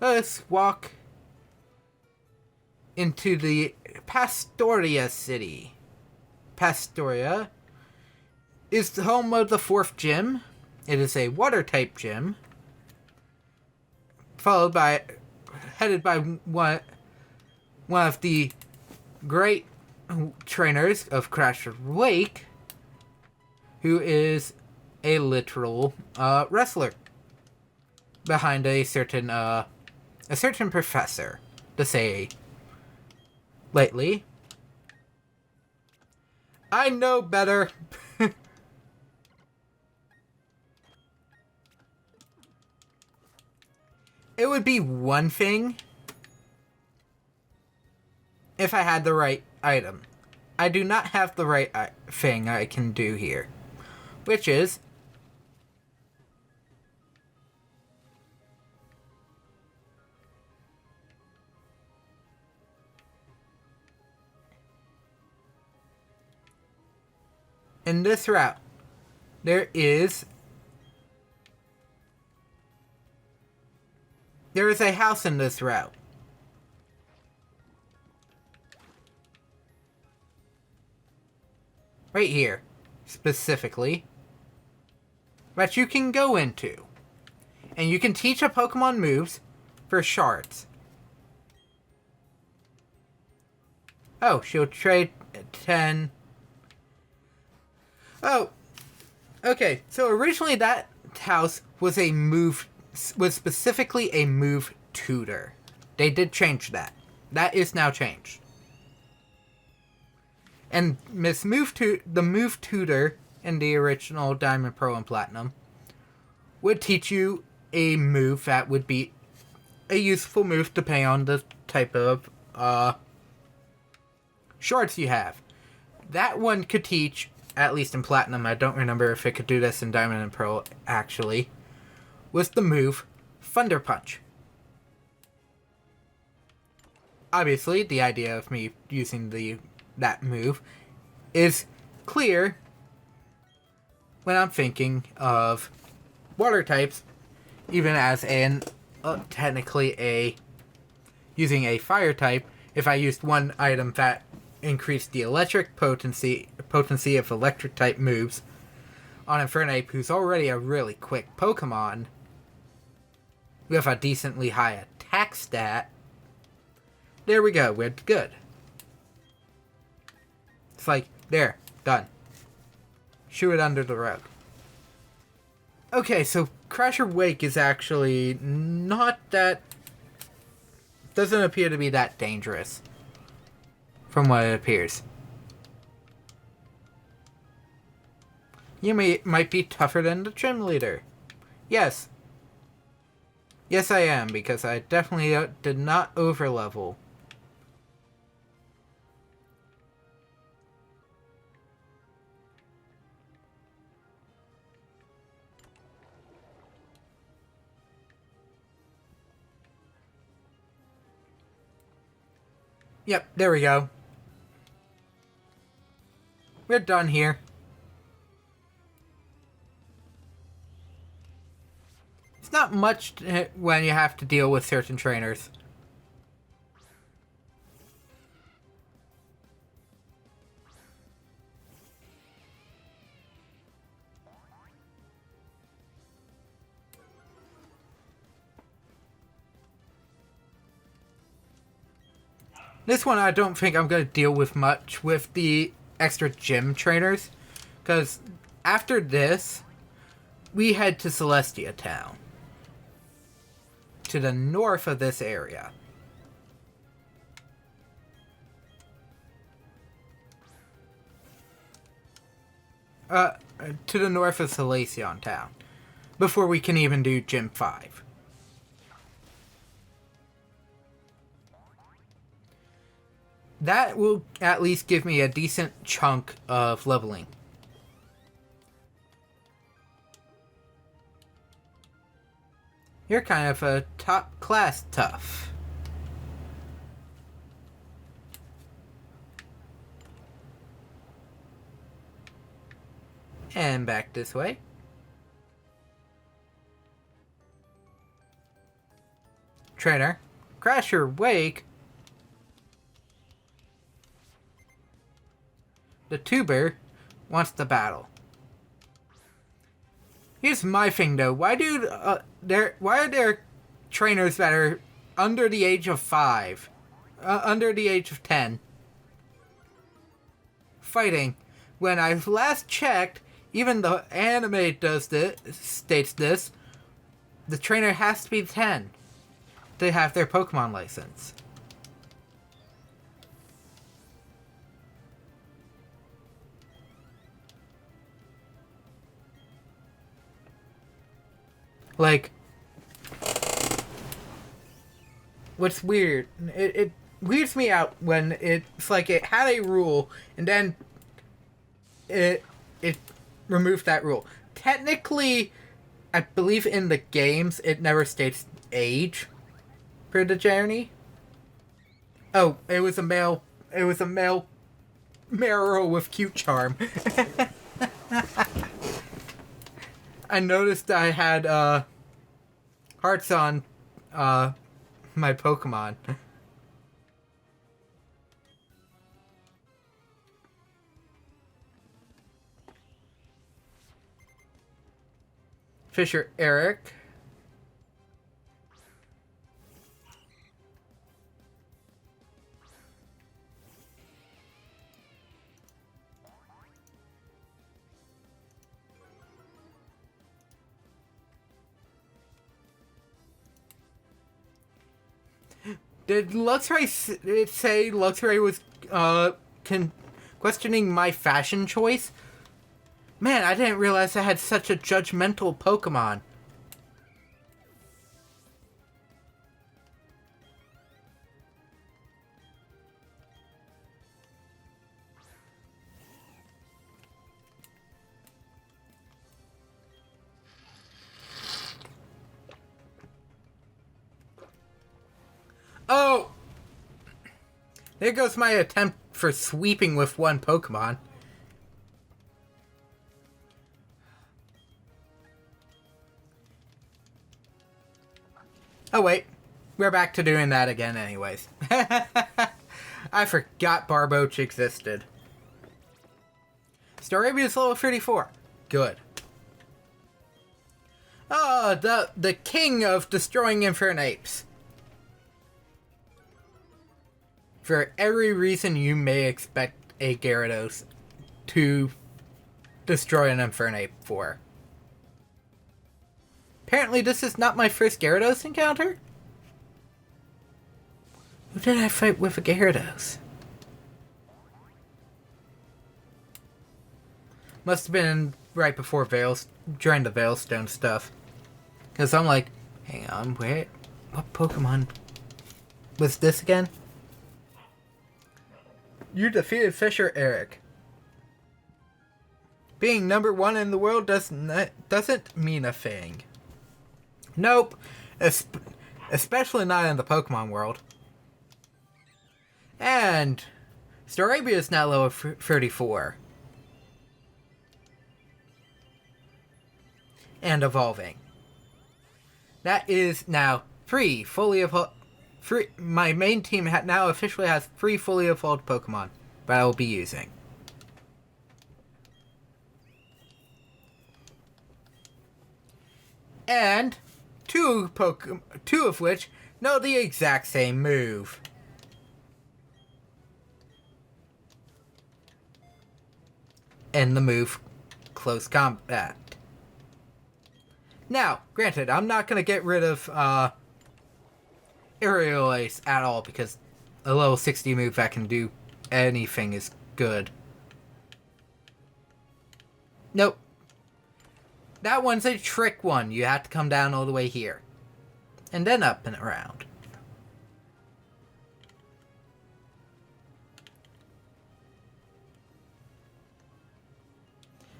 let's walk into the Pastoria City. Pastoria is the home of the 4th gym. It is a water-type gym, headed by one of the great trainers of Crash Lake, who is a literal wrestler behind a certain professor, to say lately. I know better. It would be one thing if I had the right item. I do not have the right thing I can do here, which is in this route, there is a house in this route. Right here, specifically, that you can go into. And you can teach a Pokemon moves for shards. Oh, she'll trade 10. Oh, okay. So originally that house was specifically a move tutor. They did change that. That is now changed. And the move tutor in the original Diamond, Pearl, and Platinum would teach you a move that would be a useful move depending on the type of shards you have. That one could teach, at least in Platinum, I don't remember if it could do this in Diamond and Pearl actually, was the move Thunder Punch. Obviously, the idea of me using that move is clear when I'm thinking of water types, even as technically using a fire type. If I used one item that increased the electric potency of electric type moves on Infernape, who's already a really quick Pokemon with a decently high attack stat, there we go, we're good. It's like, there, done. Shoo it under the rug. Okay, so Crasher Wake is actually not that... doesn't appear to be that dangerous. From what it appears. You might be tougher than the gym leader. Yes. Yes, I am, because I definitely did not overlevel. Yep, there we go. We're done here. It's not much when you have to deal with certain trainers. This one I don't think I'm going to deal with much with the extra gym trainers. Because after this, we head to Celestia Town. To the north of this area. To the north of Celestion Town. Before we can even do Gym 5. That will at least give me a decent chunk of leveling. You're kind of a top class tough. And back this way. Trainer, Crasher Wake. The tuber wants to battle. Here's my thing though. Why are there trainers that are under the age of 5, under the age of 10, fighting? When I last checked, even the anime states this, the trainer has to be 10 to have their Pokemon license. Like, what's weird, it weirds me out when it's like it had a rule and then it removed that rule. Technically, I believe in the games it never states age for the journey. Oh, it was a male Marrow with cute charm. I noticed I had hearts on my Pokemon. Fisher Eric. Did Luxray say Luxray was questioning my fashion choice? Man, I didn't realize I had such a judgmental Pokemon. Oh! There goes my attempt for sweeping with one Pokemon. Oh wait, we're back to doing that again anyways. I forgot Barboach existed. Starabia's level 34. Good. Oh, the king of destroying Infernapes. For every reason you may expect a Gyarados to destroy an Infernape for. Apparently this is not my first Gyarados encounter. Who did I fight with a Gyarados? Must have been right before during the Veilstone stuff. Because I'm like, hang on, what Pokemon was this again? You defeated Fisher Eric. Being number 1 in the world doesn't mean a thing. Nope. Especially not in the Pokemon world. And Starabia is now level 34. And evolving. That is now 3 fully evolved. My main team now officially has 3 fully evolved Pokemon that I will be using. And two of which know the exact same move. And the move Close Combat. Now, granted, I'm not going to get rid of Aerial Ace at all, because a level 60 move that can do anything is good. Nope. That one's a trick one. You have to come down all the way here. And then up and around.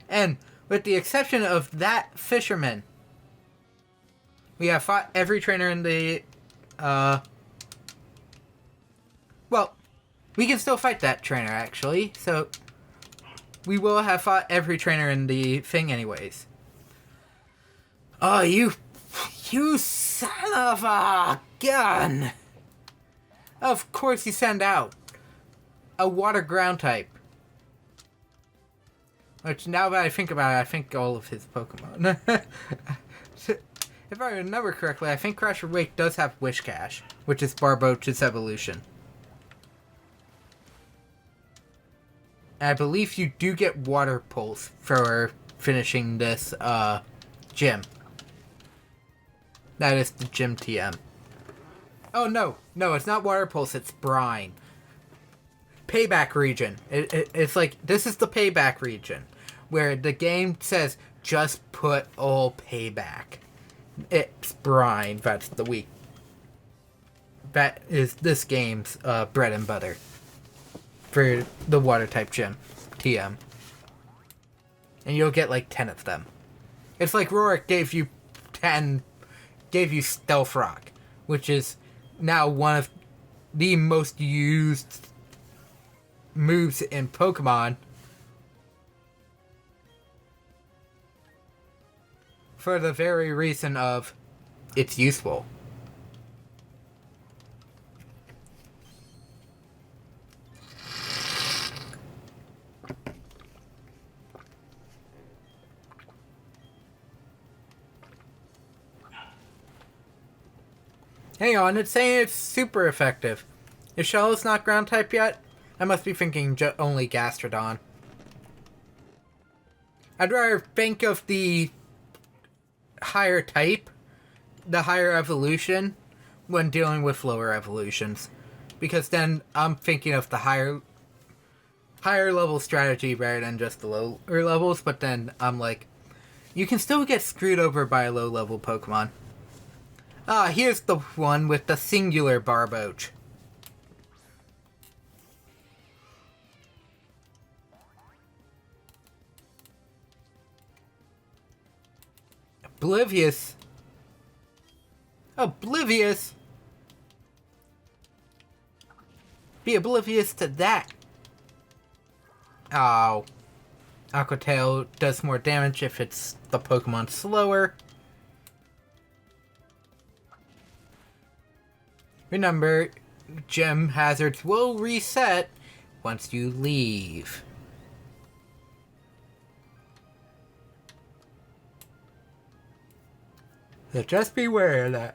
And with the exception of that fisherman, we have fought every trainer in the, well, we can still fight that trainer, actually, so we will have fought every trainer in the thing anyways. Oh, you son of a gun! Of course you send out a water ground type. Which, now that I think about it, I think all of his Pokemon. If I remember correctly, I think Crasher Wake does have Wishcash, which is Barboach's evolution. And I believe you do get Water Pulse for finishing this gym. That is the gym TM. Oh, no, it's not Water Pulse, it's Brine. Payback region. It's like, this is the payback region, where the game says, just put all payback. It's Brine, that's the weak. That is this game's bread and butter. For the water type gym, TM. And you'll get like 10 of them. It's like Rorik gave you Stealth Rock, which is now one of the most used moves in Pokemon. For the very reason of it's useful. Hang on, it's saying it's super effective. Is Shellos not ground type yet? I must be thinking only Gastrodon. I'd rather think of the higher type, the higher evolution, when dealing with lower evolutions. Because then I'm thinking of the higher level strategy rather than just the lower levels, but then I'm like, you can still get screwed over by a low level Pokemon. Ah, here's the one with the singular Barboach. Oblivious. Be oblivious to that. Oh. Aqua Tail does more damage if it's the Pokemon slower. Remember, gem hazards will reset once you leave. So just beware of that.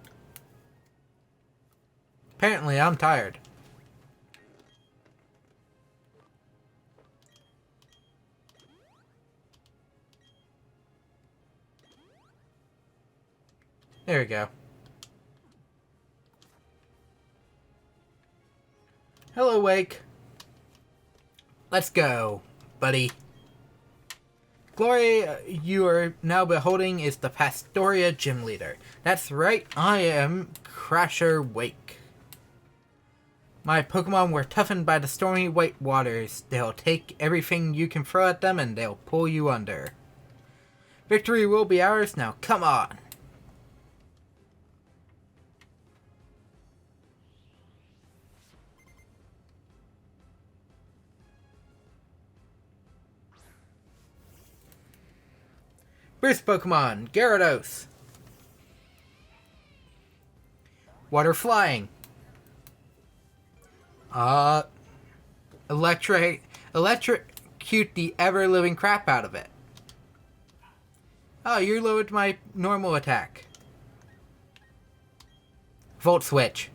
Apparently, I'm tired. There we go. Hello, Wake. Let's go, buddy. Glory you are now beholding is the Pastoria gym leader. That's right, I am Crasher Wake. My Pokemon were toughened by the stormy white waters. They'll take everything you can throw at them and they'll pull you under. Victory will be ours, now come on! First Pokemon, Gyarados. Water Flying. Electrocute the ever-living crap out of it. Oh, you lowered my normal attack. Volt Switch.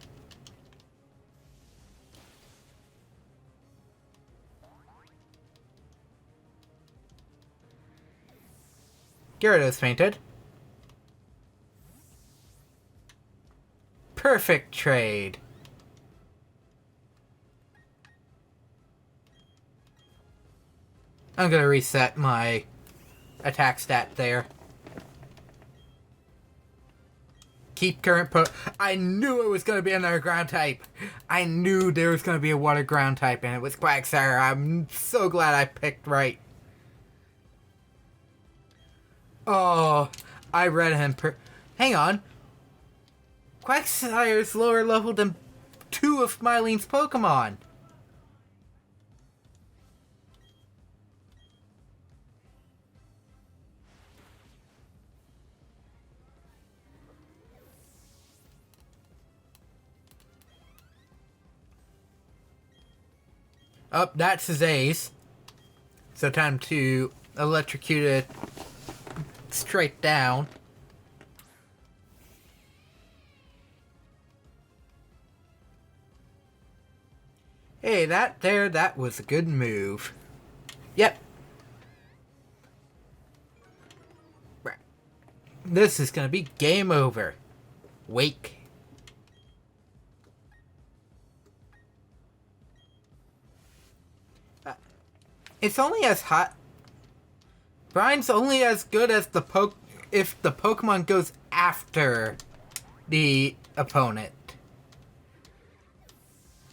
Gyarados fainted. Perfect trade. I'm gonna reset my attack stat there. Keep current I knew it was gonna be another ground type. I knew there was gonna be a water ground type and it was Quagsire. I'm so glad I picked right. Oh, I read him hang on. Quagsire's lower level than 2 of Mylene's Pokemon. Oh, that's his ace. So time to electrocute it straight down. Hey, that was a good move. Yep. This is gonna be game over. Wake. It's only as hot. Brian's only as good as if the Pokemon goes after the opponent.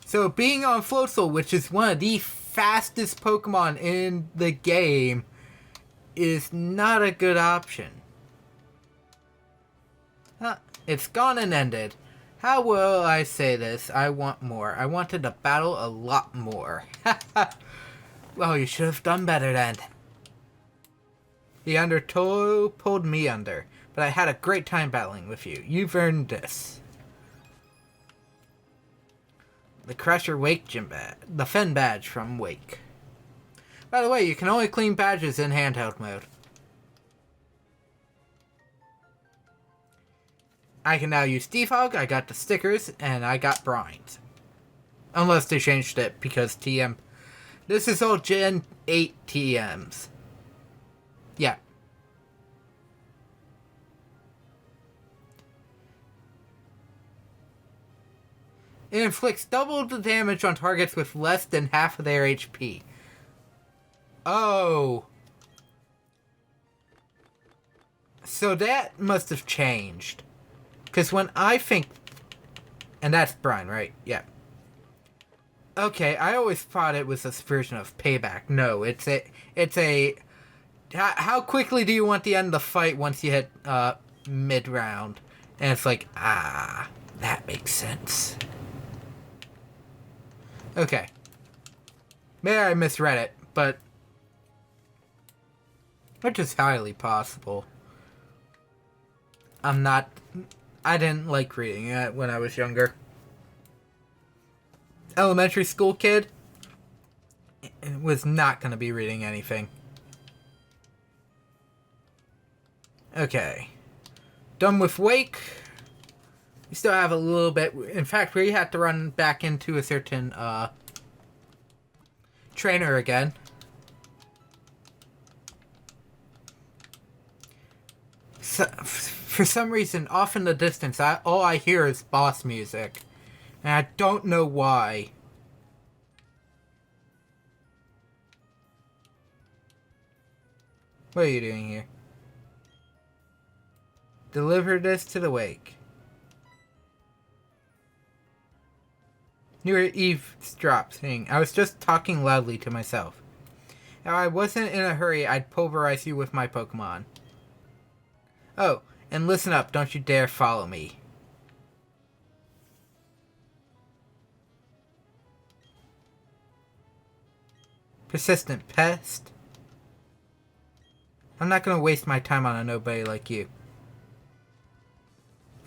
So being on Floatzel, which is one of the fastest Pokemon in the game, is not a good option. It's gone and ended. How will I say this? I want more. I wanted to battle a lot more. Well, you should have done better then. The Undertow pulled me under, but I had a great time battling with you. You've earned this. The Crusher Wake Gym Badge. The Fen Badge from Wake. By the way, you can only claim badges in handheld mode. I can now use Defog, I got the stickers, and I got brines. Unless they changed it because TM... This is all Gen 8 TMs. Yeah. It inflicts double the damage on targets with less than half of their HP. Oh. So that must have changed. Because when I think... And that's Brian, right? Yeah. Okay, I always thought it was a version of Payback. No, it's a... How quickly do you want to end the fight once you hit mid-round? And it's like, that makes sense. Okay. Maybe I misread it, but... Which is highly possible. I didn't like reading it when I was younger. Elementary school kid was not going to be reading anything. Okay. Done with Wake. We still have a little bit. In fact, we have to run back into a certain trainer again. So, For some reason, off in the distance, all I hear is boss music. And I don't know why. What are you doing here? Deliver this to the wake. You were eavesdropping. I was just talking loudly to myself. If I wasn't in a hurry, I'd pulverize you with my Pokemon. Oh, and listen up, don't you dare follow me. Persistent pest. I'm not gonna waste my time on a nobody like you.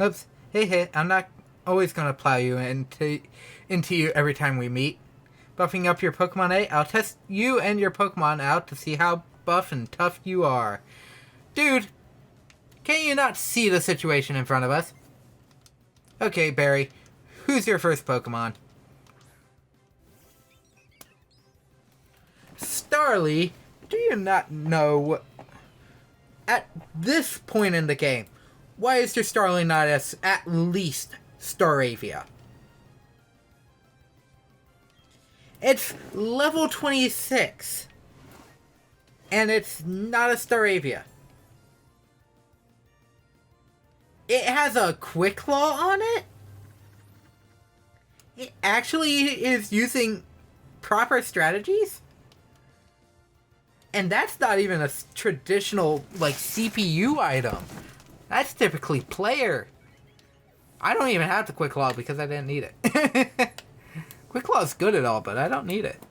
Oops. Hey, I'm not always gonna plow you into you every time we meet. Buffing up your Pokemon, eh? I'll test you and your Pokemon out to see how buff and tough you are. Dude, can you not see the situation in front of us? Okay, Barry, who's your first Pokemon? Starly, do you not know... At this point in the game, why is your Starly not at least Staravia? It's level 26. And it's not a Staravia. It has a Quick Claw on it? It actually is using proper strategies? And that's not even a traditional, like, CPU item. That's typically player. I don't even have the Quick Claw because I didn't need it. Quick Claw's good at all, but I don't need it.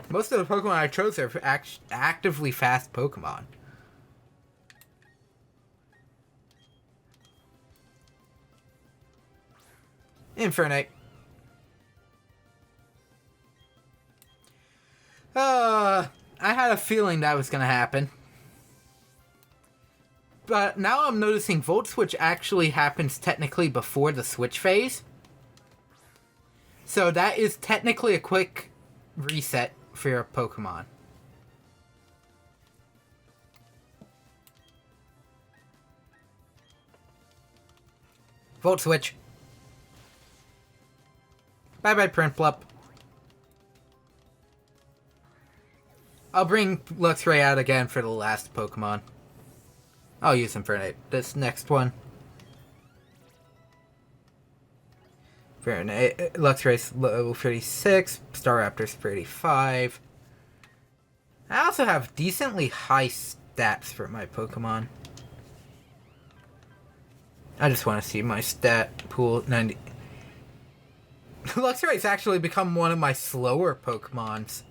Most of the Pokemon I chose are actively fast Pokemon. Infernape. I had a feeling that was gonna happen. But now I'm noticing Volt Switch actually happens technically before the Switch phase. So that is technically a quick reset for your Pokemon. Volt Switch. Bye-bye, Prinplup. I'll bring Luxray out again for the last Pokemon. I'll use Infernape. This next one. Luxray's level 36. Staraptor's 35. I also have decently high stats for my Pokemon. I just want to see my stat pool. 90. Luxray's actually become one of my slower Pokemon.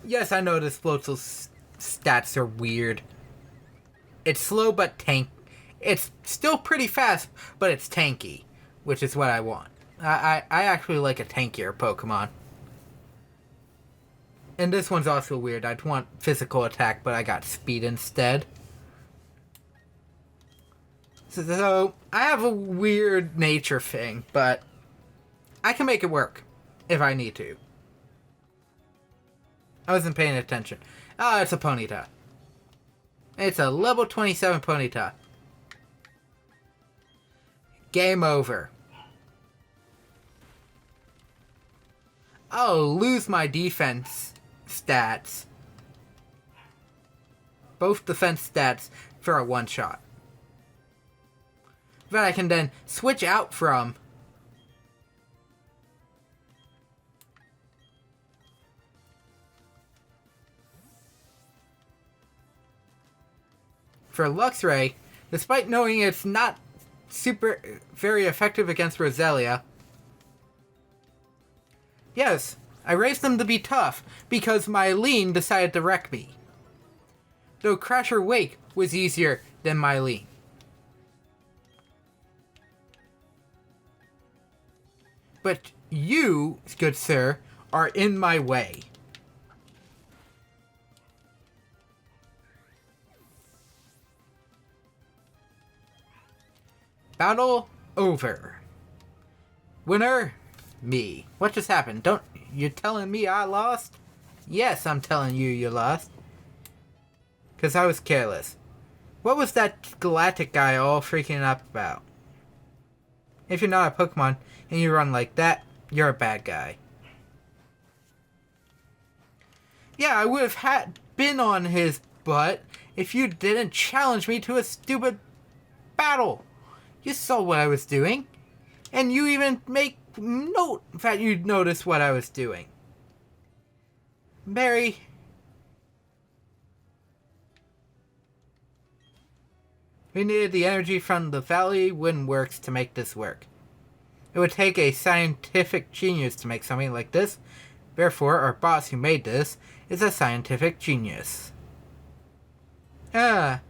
Yes, I know this Floatzel's stats are weird. It's slow but it's still pretty fast, but it's tanky, which is what I want. I actually like a tankier Pokemon. And this one's also weird. I'd want physical attack, but I got speed instead. So, I have a weird nature thing, but I can make it work if I need to. I wasn't paying attention. Oh, it's a Ponyta. It's a level 27 Ponyta. Game over. I'll lose my defense stats. Both defense stats for a one-shot. But I can then switch out from for Luxray, despite knowing it's not very effective against Roselia. Yes, I raised them to be tough because Mylene decided to wreck me. Though Crasher Wake was easier than Mylene. But you, good sir, are in my way. Battle over. Winner, me. What just happened? You telling me I lost? Yes, I'm telling you lost. because I was careless. What was that galactic guy all freaking up about? If you're not a Pokemon and you run like that, you're a bad guy. Yeah, I would have been on his butt if you didn't challenge me to a stupid battle. You saw what I was doing, and you even make note that you noticed what I was doing. Barry. We needed the energy from the Valley Wind Works to make this work. It would take a scientific genius to make something like this. Therefore, our boss who made this is a scientific genius. Ah,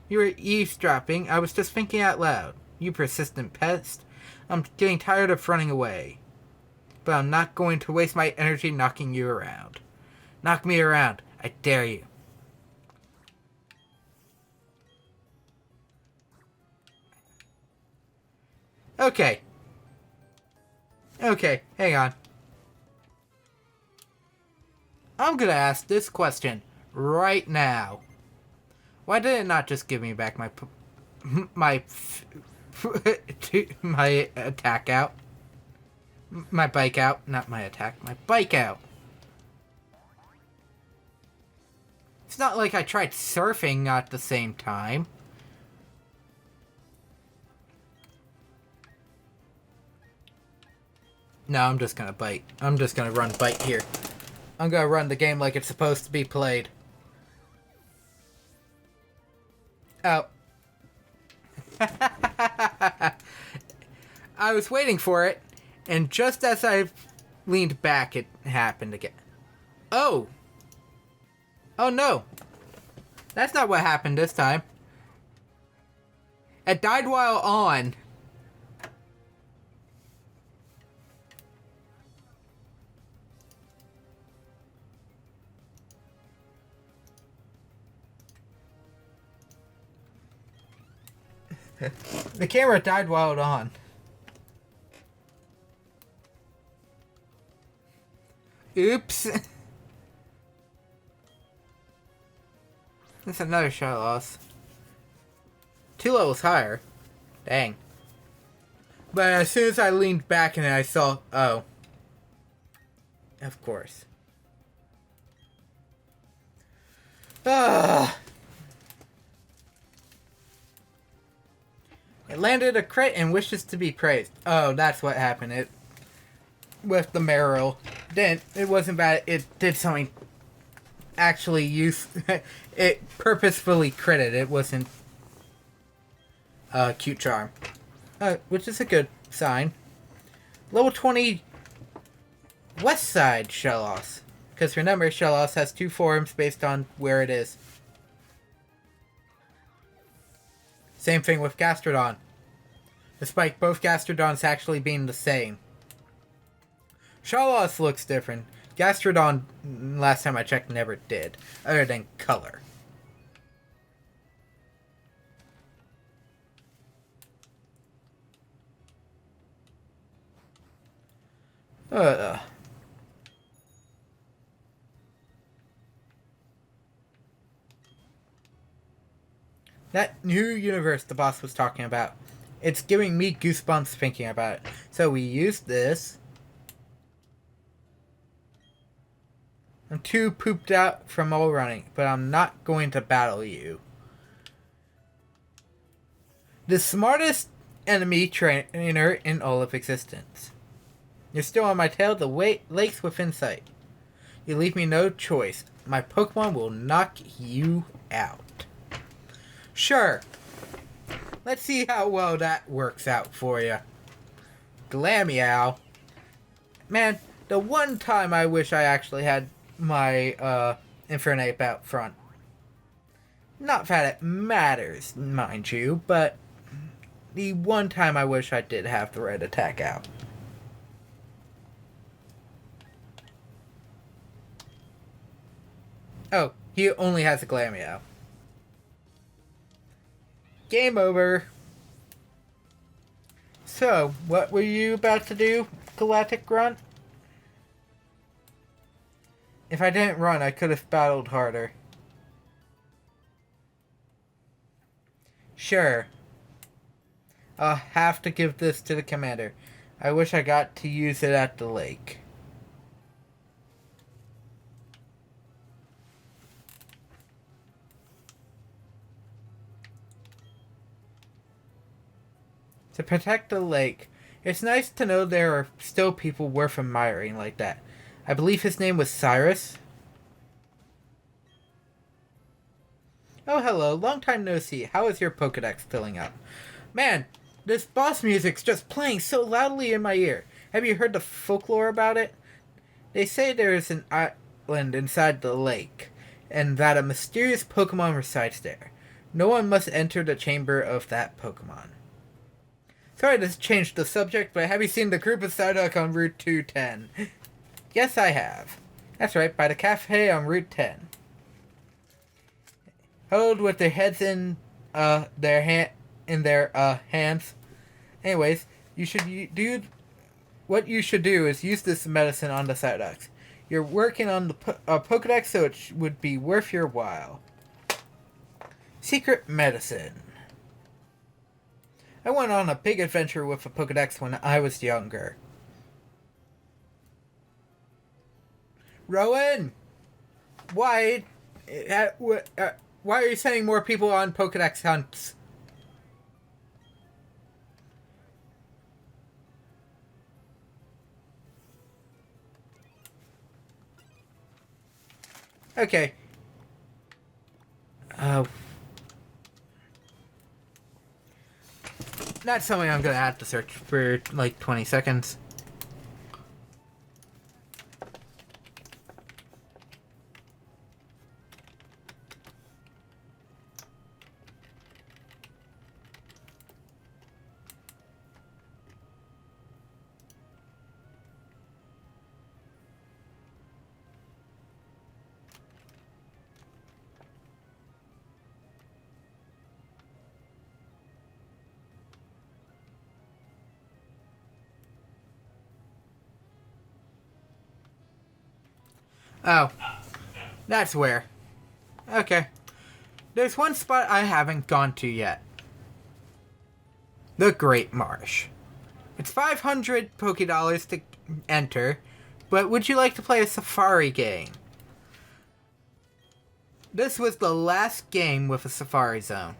you were eavesdropping. I was just thinking out loud. You persistent pest. I'm getting tired of running away. But I'm not going to waste my energy knocking you around. Knock me around. I dare you. Okay. Okay, hang on. I'm gonna ask this question right now. Why did it not just give me back my my attack out? My bike out, not my attack, my bike out. It's not like I tried surfing at the same time. No, I'm just gonna bite. I'm just gonna run bite here. I'm gonna run the game like it's supposed to be played. Oh. I was waiting for it, and just as I leaned back, it happened again. Oh! Oh no! That's not what happened this time. It died while on. The camera died while it on. Oops. That's another shot loss. 2 levels higher. Dang. But as soon as I leaned back and I saw... Oh. Of course. Ah. It landed a crit and wishes to be praised. Oh, that's what happened. It with the Marill. It wasn't bad. It did something actually it purposefully critted. It wasn't cute charm. Which is a good sign. Level 20 West Side Shellos. Because remember, Shellos has 2 forms based on where it is. Same thing with Gastrodon. Despite both Gastrodons actually being the same. Shellos looks different. Gastrodon, last time I checked, never did. Other than color. That new universe the boss was talking about. It's giving me goosebumps thinking about it. So we used this. I'm too pooped out from all running, but I'm not going to battle you. The smartest enemy trainer in all of existence. You're still on my tail, the lake's within sight. You leave me no choice. My Pokemon will knock you out. Sure. Let's see how well that works out for you. Glameow. Man, the one time I wish I actually had my Infernape out front. Not that it matters, mind you, but the one time I wish I did have the red attack out. Oh, he only has a Glameow. Game over. So, what were you about to do, Galactic Grunt? If I didn't run, I could have battled harder. Sure. I'll have to give this to the commander. I wish I got to use it at the lake. To protect the lake. It's nice to know there are still people worth admiring like that. I believe his name was Cyrus. Oh, hello. Long time no see. How is your Pokedex filling up? Man, this boss music's just playing so loudly in my ear. Have you heard the folklore about it? They say there is an island inside the lake, and that a mysterious Pokemon resides there. No one must enter the chamber of that Pokemon. Sorry to change the subject, but have you seen the group of Psyduck on Route 210? Yes, I have. That's right, by the cafe on Route 10. Held with their heads in their hands. Anyways, what you should do is use this medicine on the Psyducks. You're working on the Pokedex, so it would be worth your while. Secret medicine. I went on a big adventure with a Pokedex when I was younger. Rowan! Why are you sending more people on Pokedex hunts? Okay. That's something I'm gonna have to search for like 20 seconds. Oh, that's where. Okay. There's one spot I haven't gone to yet. The Great Marsh. It's 500 Pokédollars to enter, but would you like to play a safari game? This was the last game with a safari zone.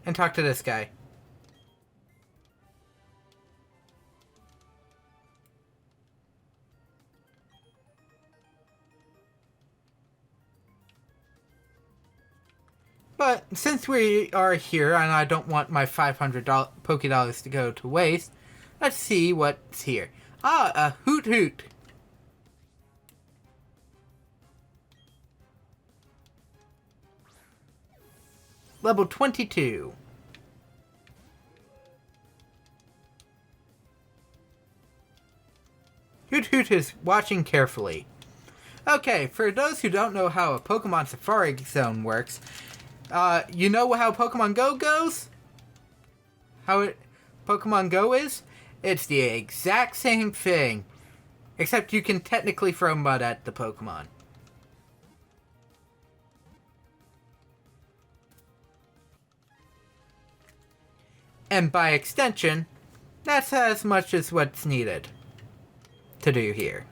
And talk to this guy. But since we are here and I don't want my 500 Pokédollars to go to waste, let's see what's here. Ah, a Hoot Hoot. Level 22. Hoot Hoot is watching carefully. Okay, for those who don't know how a Pokemon Safari Zone works, you know how Pokemon Go goes? Pokemon Go is? It's the exact same thing. Except you can technically throw mud at the Pokemon. And by extension, that's as much as what's needed to do here.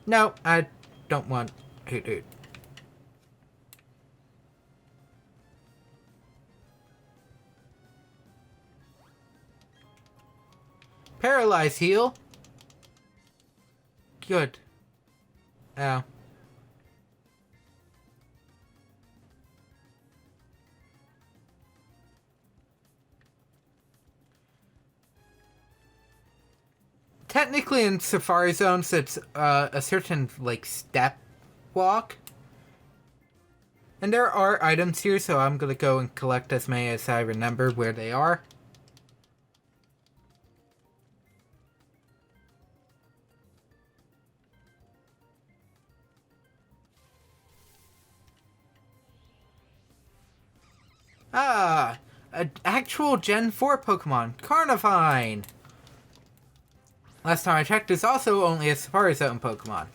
No, I don't want Hoot Hoot. Paralyze heal. Good. Oh. Technically in Safari Zones it's a certain like step walk. And there are items here, so I'm gonna go and collect as many as I remember where they are. Ah, an actual Gen 4 Pokemon, Carnivine! Last time I checked, there's also only a Safari Zone Pokemon.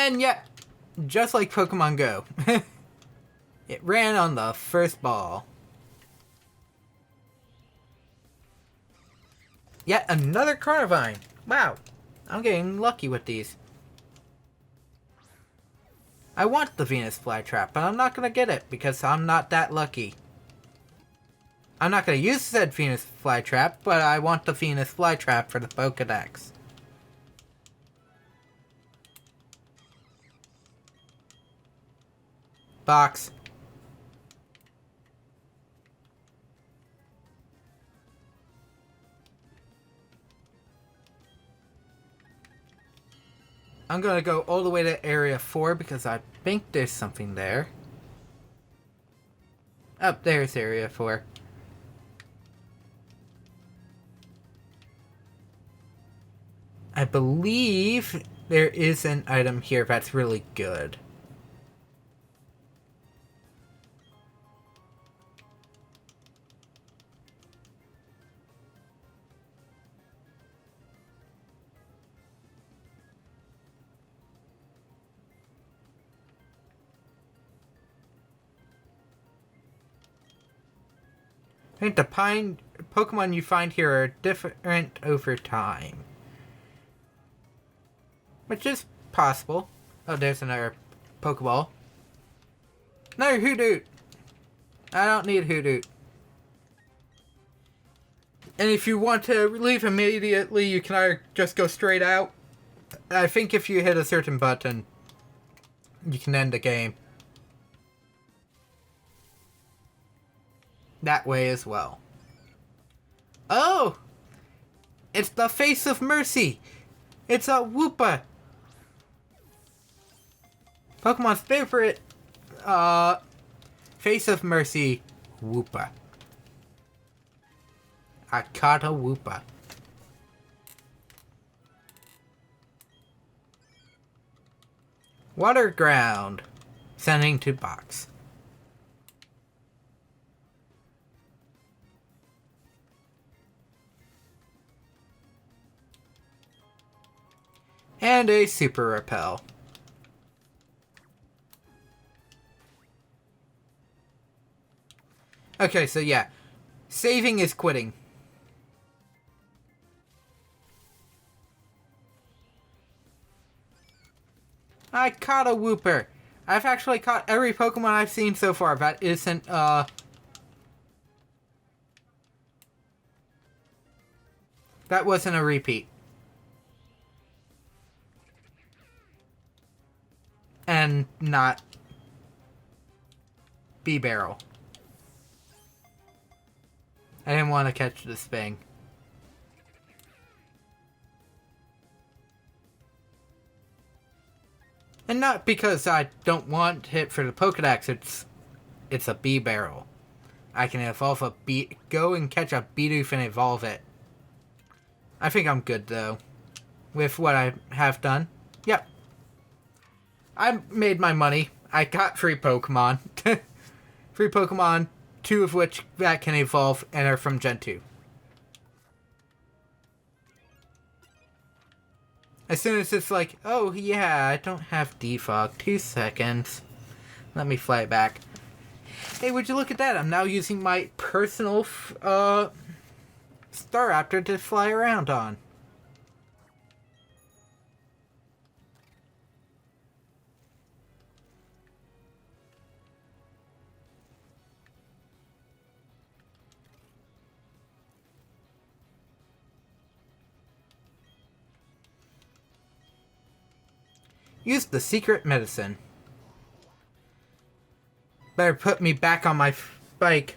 And yet, just like Pokemon Go, it ran on the first ball. Yet another Carnivine. Wow, I'm getting lucky with these. I want the Venus Flytrap, but I'm not going to get it because I'm not that lucky. I'm not going to use said Venus Flytrap, but I want the Venus Flytrap for the Pokedex. Box. I'm going to go all the way to Area 4 because I think there's something there. Oh, there's Area 4. I believe there is an item here that's really good. I think the Pokemon you find here are different over time. Which is possible. Oh, there's another Pokeball. Another Hoothoot! I don't need Hoothoot. And if you want to leave immediately, you can either just go straight out. I think if you hit a certain button, you can end the game. That way as well. Oh! It's the Face of Mercy! It's a Woopa! Pokemon's favorite, Face of Mercy, Woopa. I caught a Woopa. Water Ground. Sending to box. And a Super Repel. Okay, so yeah. Saving is quitting. I caught a Wooper. I've actually caught every Pokemon I've seen so far that isn't, that wasn't a repeat. And not B-Barrel. I didn't want to catch the Spang. And not because I don't want it for the Pokedex, it's a B-Barrel. I can evolve a go and catch a Bidoof and evolve it. I think I'm good though. With what I have done. Yep. I made my money. I got free Pokemon. Free Pokemon, 2 of which that can evolve and are from Gen 2. As soon as it's like, oh yeah, I don't have defog. 2 seconds. Let me fly it back. Hey, would you look at that? I'm now using my personal Staraptor to fly around on. Use the secret medicine. Better put me back on my bike.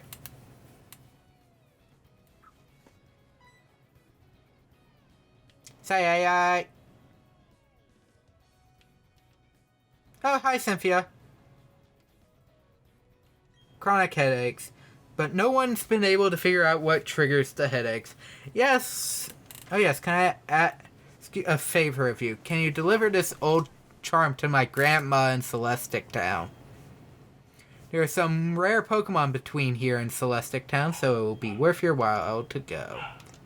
Say aye. Oh, hi, Cynthia. Chronic headaches. But no one's been able to figure out what triggers the headaches. Yes. Oh, yes. Can I ask a favor of you? Can you deliver this old charm to my grandma in Celestic Town? There are some rare Pokemon between here and Celestic Town, so it will be worth your while to go.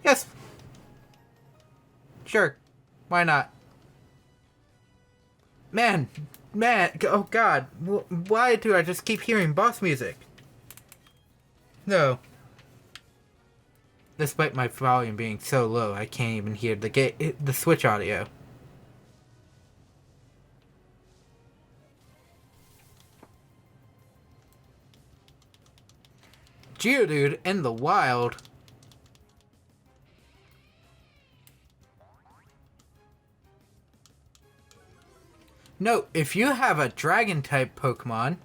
Yes. Sure. Why not? Man, oh god, why do I just keep hearing boss music? No. Despite my volume being so low, I can't even hear the Switch audio. Geodude in the wild. Note, if you have a dragon-type Pokemon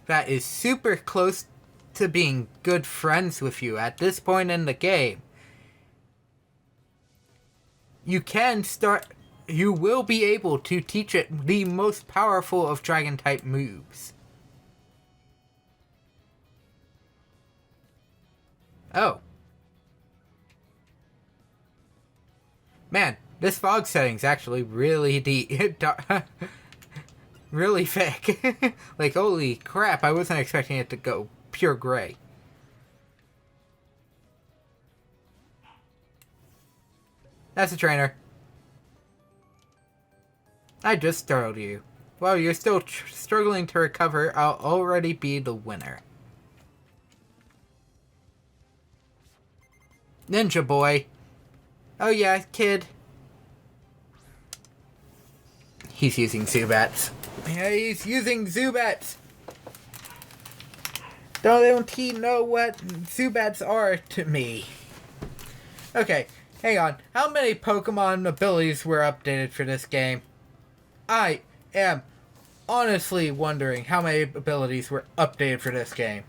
that is super close to being good friends with you at this point in the game, you will be able to teach it the most powerful of dragon-type moves. Oh. Man, this fog setting's actually really deep. Really thick. Like, holy crap, I wasn't expecting it to go pure gray. That's a trainer. I just startled you. While you're still struggling to recover, I'll already be the winner. Ninja boy. Oh yeah, kid. He's using Zubats. Yeah, he's using Zubats. Don't he know what Zubats are to me? Okay, hang on. How many Pokemon abilities were updated for this game? I am honestly wondering how many abilities were updated for this game.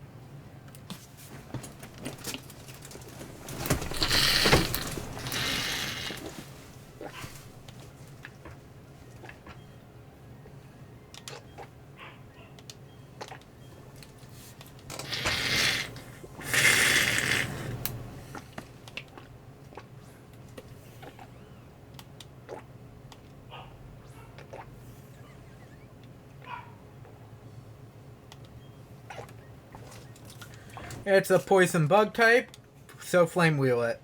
It's a poison bug type, so flame wheel it.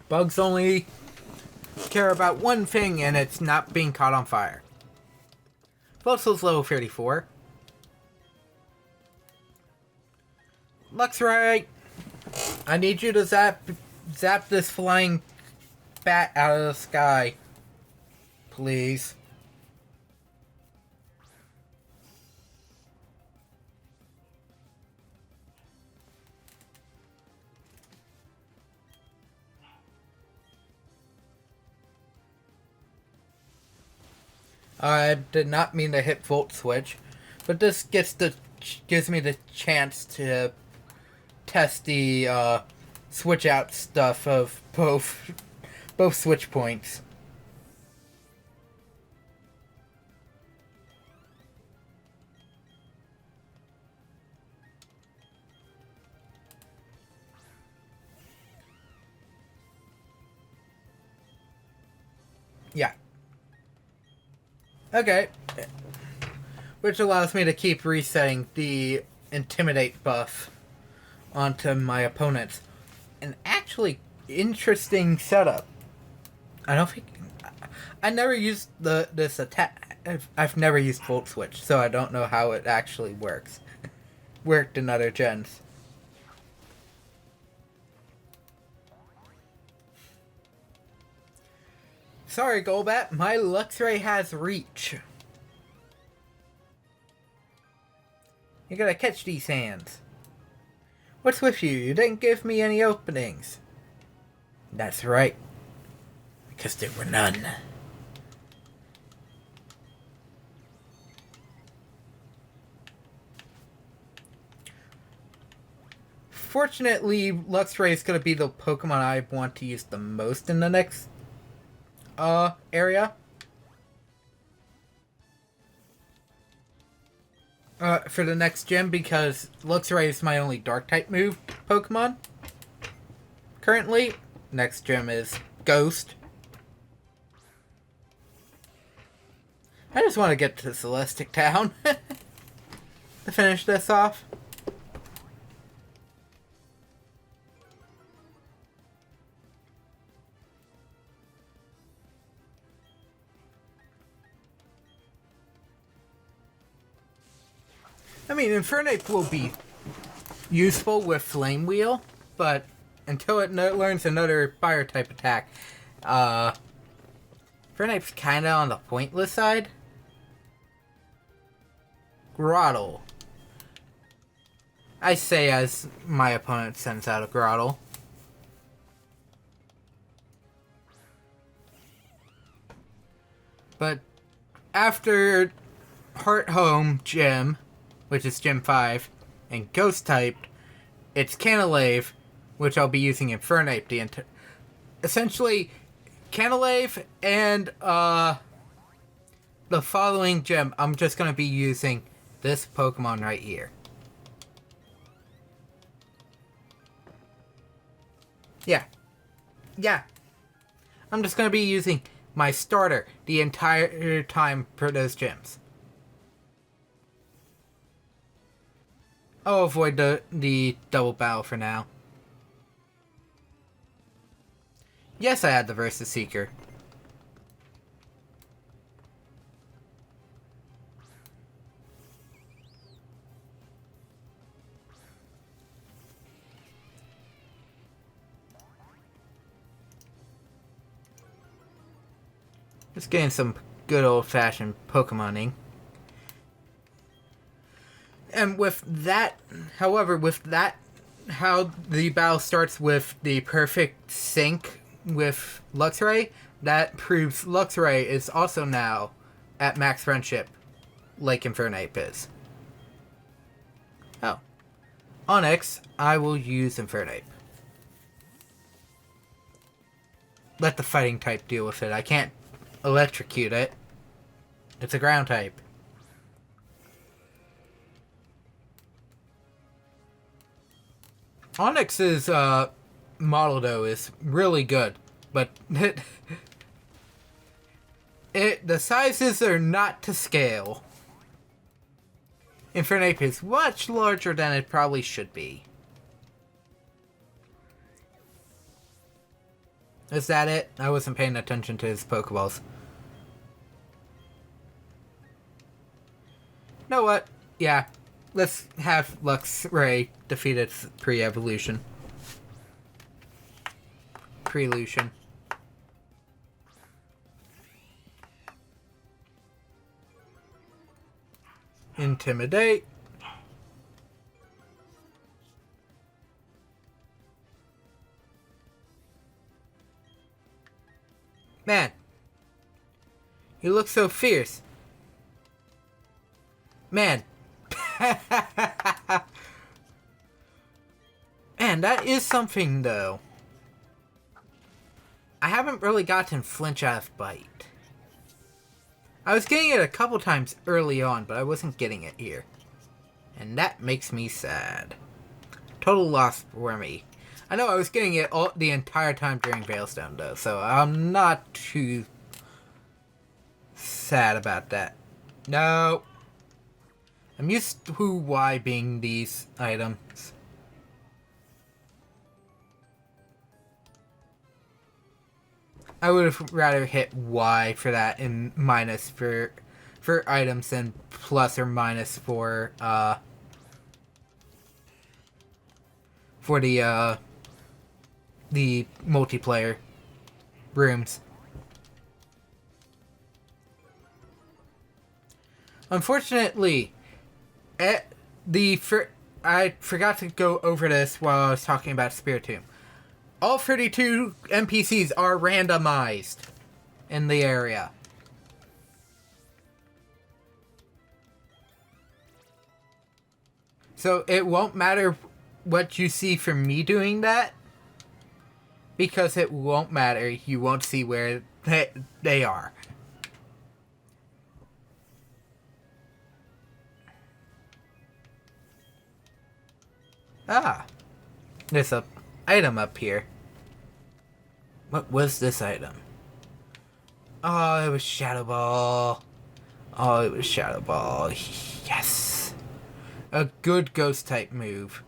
Bugs only care about one thing, and it's not being caught on fire. Voltsoul's level 34. Luxray, I need you to zap this flying bat out of the sky. Please. I did not mean to hit Volt Switch, but this gives me the chance to test the switch out stuff of both switch points. Yeah. Okay. Which allows me to keep resetting the Intimidate buff onto my opponents. An actually interesting setup. I don't think... I never used this attack... I've never used Volt Switch, so I don't know how it actually works. Worked in other gens. Sorry, Golbat, my Luxray has reach. You gotta catch these hands. What's with you? You didn't give me any openings. That's right. Because there were none. Fortunately, Luxray is gonna be the Pokemon I want to use the most in the next area. For the next gym, because Luxray is my only Dark-type move Pokemon. Currently, next gym is Ghost. I just want to get to Celestic Town to finish this off. I mean, Infernape will be useful with Flame Wheel, but until it learns another fire type attack, Infernape's kinda on the pointless side. Grottle. I say as my opponent sends out a Grottle. But after Heart Home Gym, which is Gym 5, and Ghost typed, it's Canalave, which I'll be using Infernape essentially, Canalave and the following gem, I'm just going to be using this Pokemon right here. Yeah. I'm just going to be using my starter the entire time for those gyms. I'll avoid the double battle for now. Yes, I had the Versus Seeker. Just getting some good old-fashioned Pokemoning. And with that, however, how the battle starts with the perfect sync with Luxray, that proves Luxray is also now at max friendship, like Infernape is. Oh. Onix, I will use Infernape. Let the fighting type deal with it. I can't electrocute it. It's a ground type. Onix's model, though, is really good, but the sizes are not to scale. Infernape is much larger than it probably should be. Is that it? I wasn't paying attention to his Pokeballs. You know what? Yeah. Let's have Luxray defeat its pre-evolution. Prelution. Intimidate. Man. You look so fierce. Man. Man, that is something, though. I haven't really gotten flinch out of bite. I was getting it a couple times early on, but I wasn't getting it here. And that makes me sad. Total loss for me. I know I was getting it the entire time during Veilstone, though, so I'm not too sad about that. No. I'm used to Y-being these items. I would have rather hit Y for that and minus for items than plus or minus for the multiplayer rooms. Unfortunately, I forgot to go over this while I was talking about Spiritomb. All 32 NPCs are randomized in the area. So it won't matter what you see from me doing that, because it won't matter. You won't see where they are. Ah, there's an item up here. What was this item? Oh, it was Shadow Ball. Oh, it was Shadow Ball. Yes. A good ghost type move.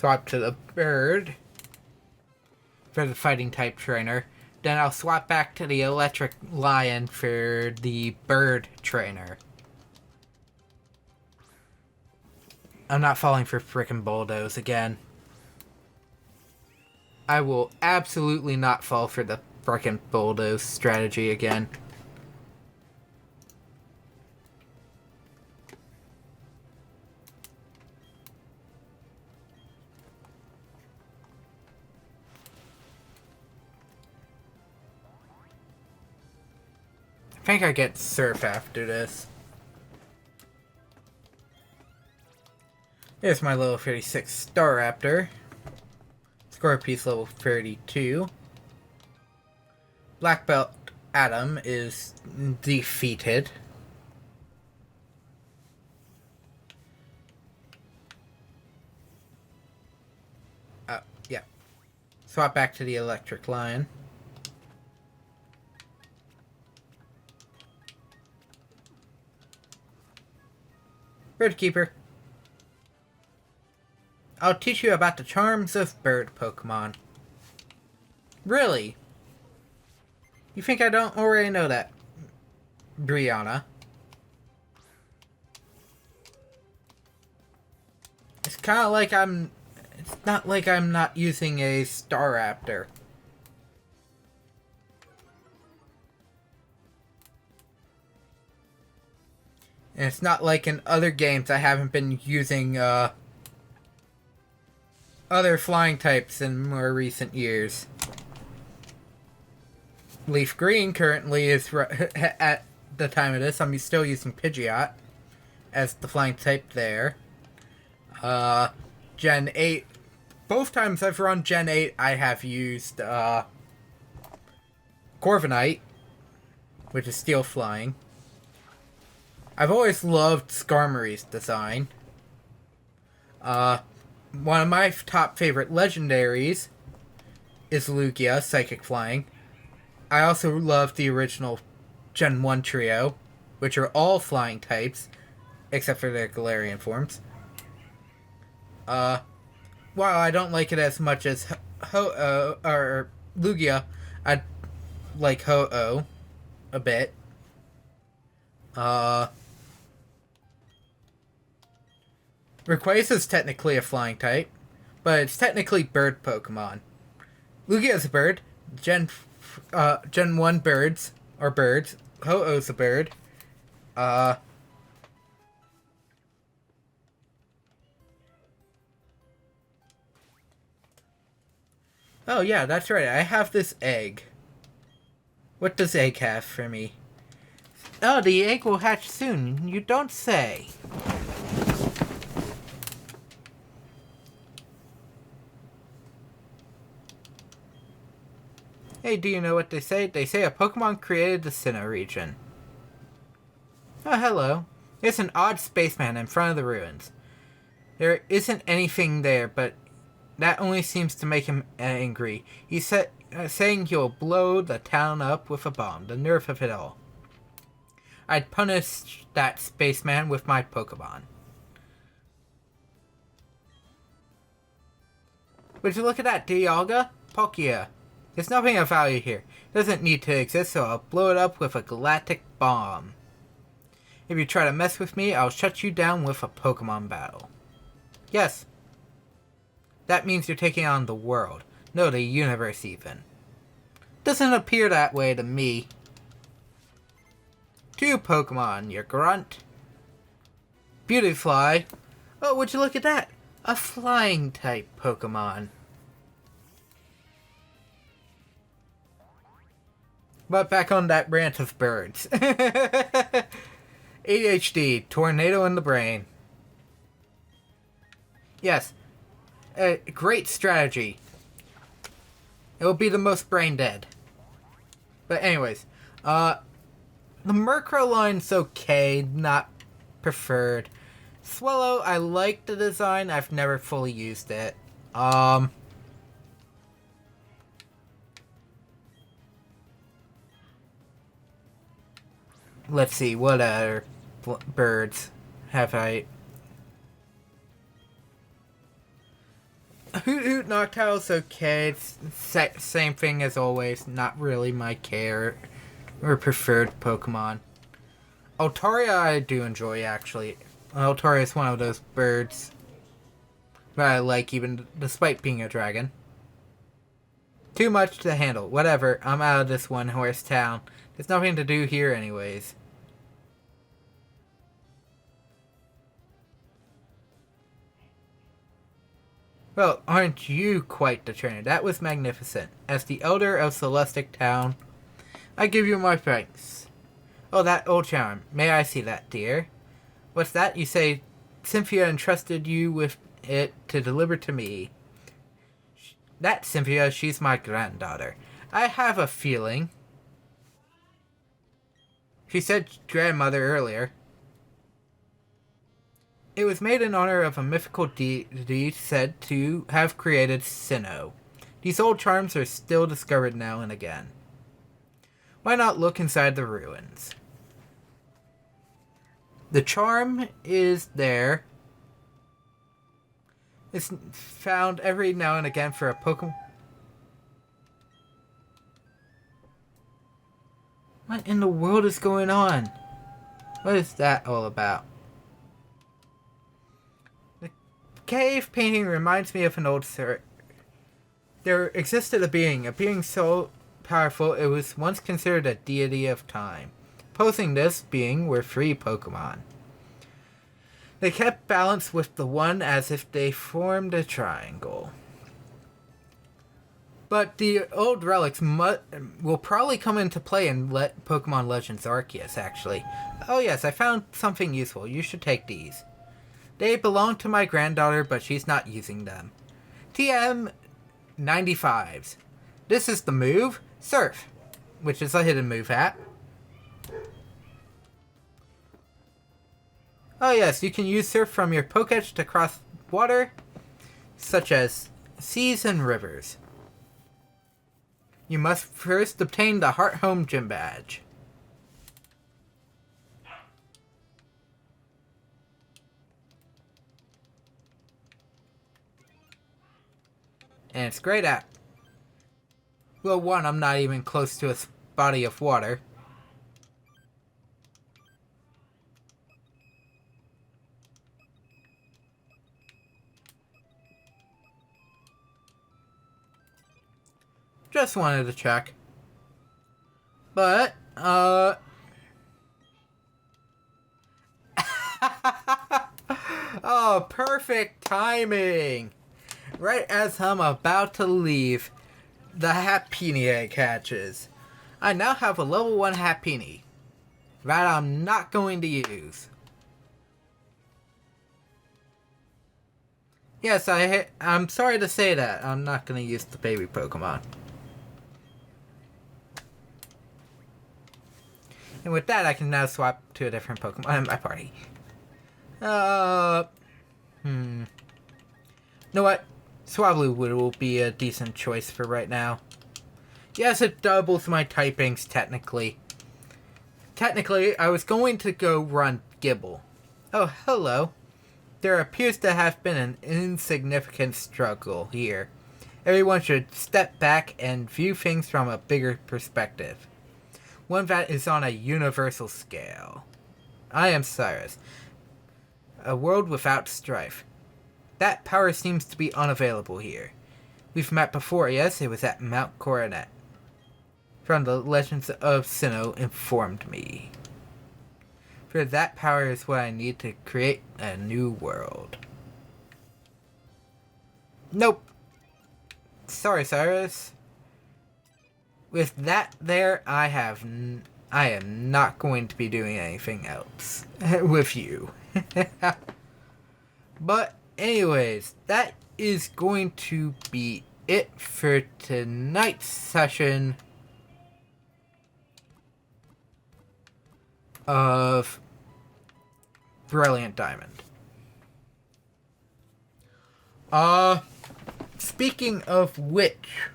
swap to the bird for the fighting type trainer. Then I'll swap back to the electric lion for the bird trainer. I'm not falling for frickin' bulldoze again. I will absolutely not fall for the frickin' bulldoze strategy again. I think I get surf after this. Here's my level 36 Star Raptor. Score piece level 32. Black Belt Adam is defeated. Yeah. Swap back to the Electric Lion. Bird Keeper. I'll teach you about the charms of bird Pokemon. Really? You think I don't already know that, Brianna? It's kind of like it's not like I'm not using a Staraptor. And it's not like in other games I haven't been using, other flying types in more recent years. Leaf Green currently is, at the time of this, I'm still using Pidgeot as the flying type there. Gen 8, both times I've run Gen 8, I have used, Corviknight, which is Steel Flying. I've always loved Skarmory's design. One of my top favorite legendaries is Lugia, Psychic Flying. I also love the original Gen 1 trio, which are all flying types, except for their Galarian forms. While I don't like it as much as or Lugia, I like Ho-Oh a bit. Rayquaza is technically a flying type, but it's technically bird Pokemon. Lugia is a bird. Gen 1 birds are birds. Ho-Oh's a bird. Oh yeah, that's right. I have this egg. What does egg have for me? Oh, the egg will hatch soon. You don't say. Hey, do you know what they say? They say a Pokemon created the Sinnoh region. Oh, hello. There's an odd spaceman in front of the ruins. There isn't anything there, but that only seems to make him angry. He's saying he'll blow the town up with a bomb. The nerve of it all. I'd punish that spaceman with my Pokemon. Would you look at that, Dialga? Palkia. There's nothing of value here. It doesn't need to exist, so I'll blow it up with a galactic bomb. If you try to mess with me, I'll shut you down with a Pokemon battle. Yes. That means you're taking on the world. No, the universe even. Doesn't appear that way to me. 2 Pokemon, your grunt. Beautifly. Oh, would you look at that? A flying type Pokemon. But back on that rant of birds. ADHD, tornado in the brain. Yes. Great strategy. It will be the most brain dead. But anyways, the Murkrow line's okay, not preferred. Swallow, I like the design, I've never fully used it. Let's see, what other birds have I... Hoot Hoot Noctile's okay. It's same thing as always. Not really my care or preferred Pokemon. Altaria I do enjoy, actually. Altaria is one of those birds that I like, even despite being a dragon. Too much to handle. Whatever, I'm out of this one-horse town. There's nothing to do here anyways. Well, aren't you quite the trainer? That was magnificent. As the elder of Celestic Town, I give you my thanks. Oh, that old charm. May I see that, dear? What's that? You say Cynthia entrusted you with it to deliver to me. That Cynthia, she's my granddaughter. I have a feeling. She said grandmother earlier. It was made in honor of a mythical deity said to have created Sinnoh. These old charms are still discovered now and again. Why not look inside the ruins? The charm is there. It's found every now and again for a Pokemon. What in the world is going on? What is that all about? The cave painting reminds me of an old sir. There existed a being so powerful it was once considered a deity of time. Opposing this being were 3 Pokemon. They kept balance with the one as if they formed a triangle. But the old relics will probably come into play in Pokemon Legends Arceus, actually. Oh yes, I found something useful. You should take these. They belong to my granddaughter, but she's not using them. TM 95s. This is the move, Surf, which is a hidden move app. Oh yes, you can use Surf from your Pokédex to cross water, such as seas and rivers. You must first obtain the Heart Home Gym Badge. And it's great app. Well, one, I'm not even close to a body of water. Just wanted to check. But, oh, perfect timing! Right as I'm about to leave, the Happiny egg hatches. I now have a level 1 Happiny that I'm not going to use. Yes, I'm sorry to say that. I'm not going to use the baby Pokemon. And with that, I can now swap to a different Pokemon in my party. You know what? Swablu will be a decent choice for right now. Yes, it doubles my typings, technically. Technically, I was going to go run Gibble. Oh, hello. There appears to have been an insignificant struggle here. Everyone should step back and view things from a bigger perspective. One that is on a universal scale. I am Cyrus. A world without strife. That power seems to be unavailable here. We've met before, yes? It was at Mount Coronet. From the Legends of Sinnoh informed me. For that power is what I need to create a new world. Nope. Sorry, Cyrus. With that there, I am not going to be doing anything else with you. But anyways, that is going to be it for tonight's session of Brilliant Diamond. Speaking of which,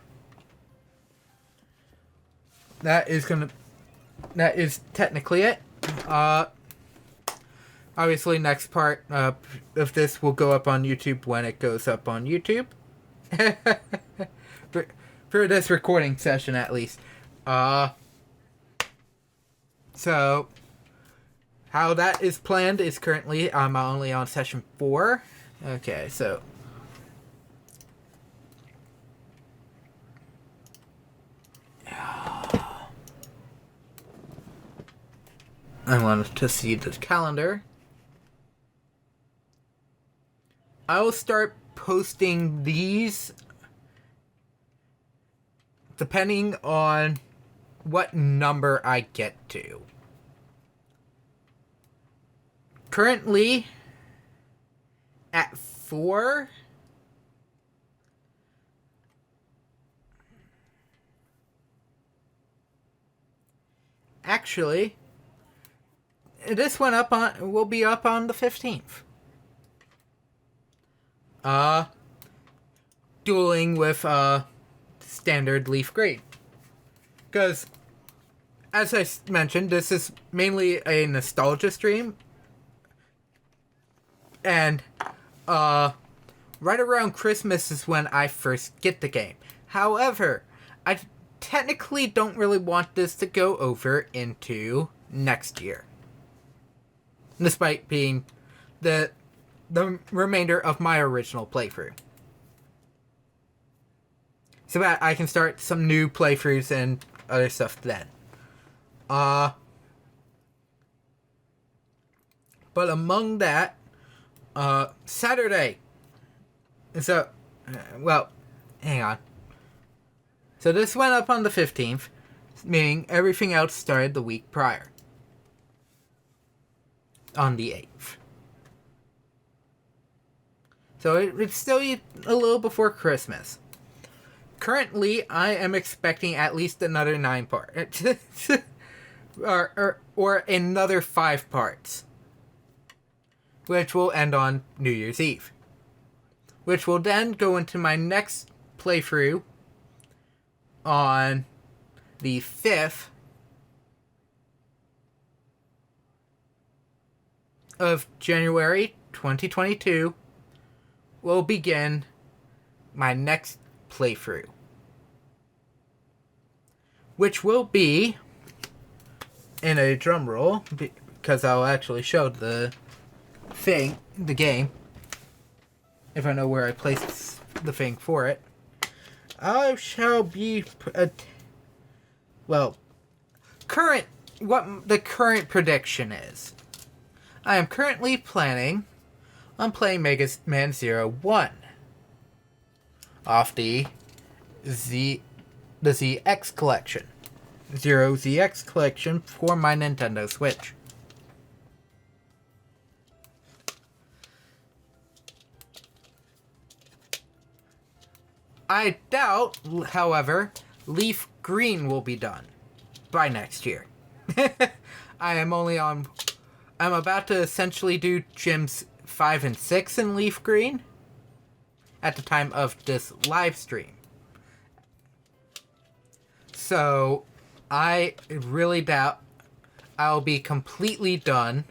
that is technically it. Obviously next part of this will go up on YouTube when it goes up on YouTube. for, for this recording session, at least. So, how that is planned is currently, I'm only on session 4. Okay, so... I wanted to see the calendar. I will start posting these depending on what number I get to. Currently, at 4... Actually... This one will be up on the 15th. Dueling with standard leaf green. Because, as I mentioned, this is mainly a nostalgia stream. And, right around Christmas is when I first get the game. However, I technically don't really want this to go over into next year. Despite being the remainder of my original playthrough. So that I can start some new playthroughs and other stuff then. But among that, Saturday. So, well, hang on. So this went up on the 15th, meaning everything else started the week prior. On the 8th. So it's still a little before Christmas. Currently, I am expecting at least another 9 parts. or another 5 parts. Which will end on New Year's Eve. Which will then go into my next playthrough on the 5th of January 2022 will begin my next playthrough, which will be in a drum roll, because I'll actually show the game, if I know where I place the thing for it. I shall be what the current prediction is. I am currently planning on playing Mega Man 01 off the ZX collection. Zero ZX collection for my Nintendo Switch. I doubt, however, Leaf Green will be done by next year. I'm about to essentially do Gyms 5 and 6 in Leaf Green at the time of this live stream. So, I really doubt I'll be completely done.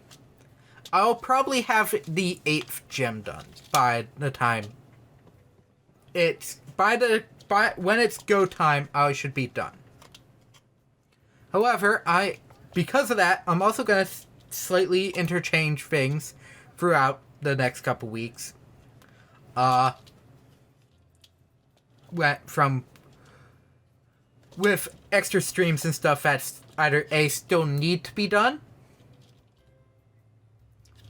I'll probably have the 8th gym done by the time when it's go time, I should be done. However, because of that, I'm also going to slightly interchange things throughout the next couple weeks. With extra streams and stuff that either A, still need to be done,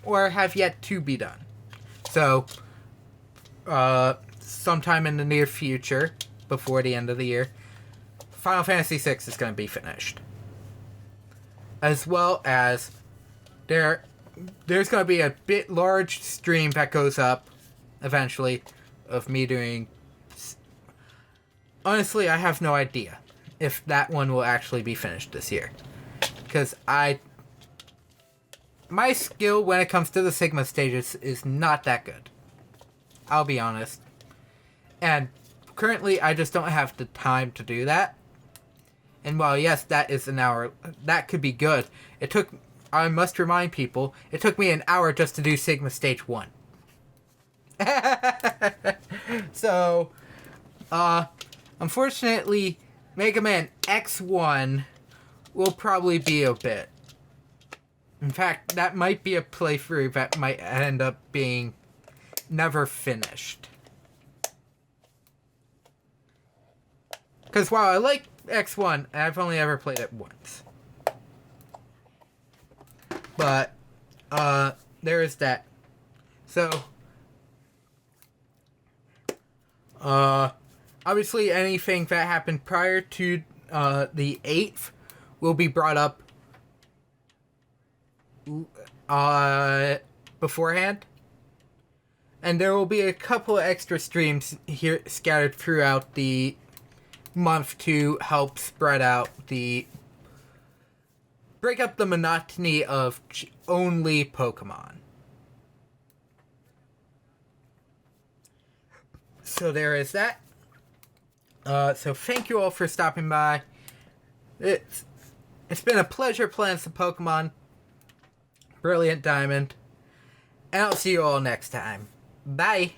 or have yet to be done. So, sometime in the near future, before the end of the year, Final Fantasy VI is going to be finished. As well as there's going to be a bit large stream that goes up eventually of me doing... Honestly, I have no idea if that one will actually be finished this year. Because my skill when it comes to the Sigma stages is not that good. I'll be honest. And currently, I just don't have the time to do that. And while, yes, that is an hour, that could be good. I must remind people, it took me an hour just to do Sigma Stage 1. So, Unfortunately, Mega Man X1 will probably be a bit. In fact, that might be a playthrough that might end up being never finished. Because while I like X1, I've only ever played it once. But, there is that. So, obviously anything that happened prior to, the 8th will be brought up, beforehand. And there will be a couple of extra streams here scattered throughout the month to help spread out break up the monotony of only Pokemon. So there is that. So thank you all for stopping by. It's been a pleasure playing some Pokemon Brilliant Diamond. And I'll see you all next time. Bye.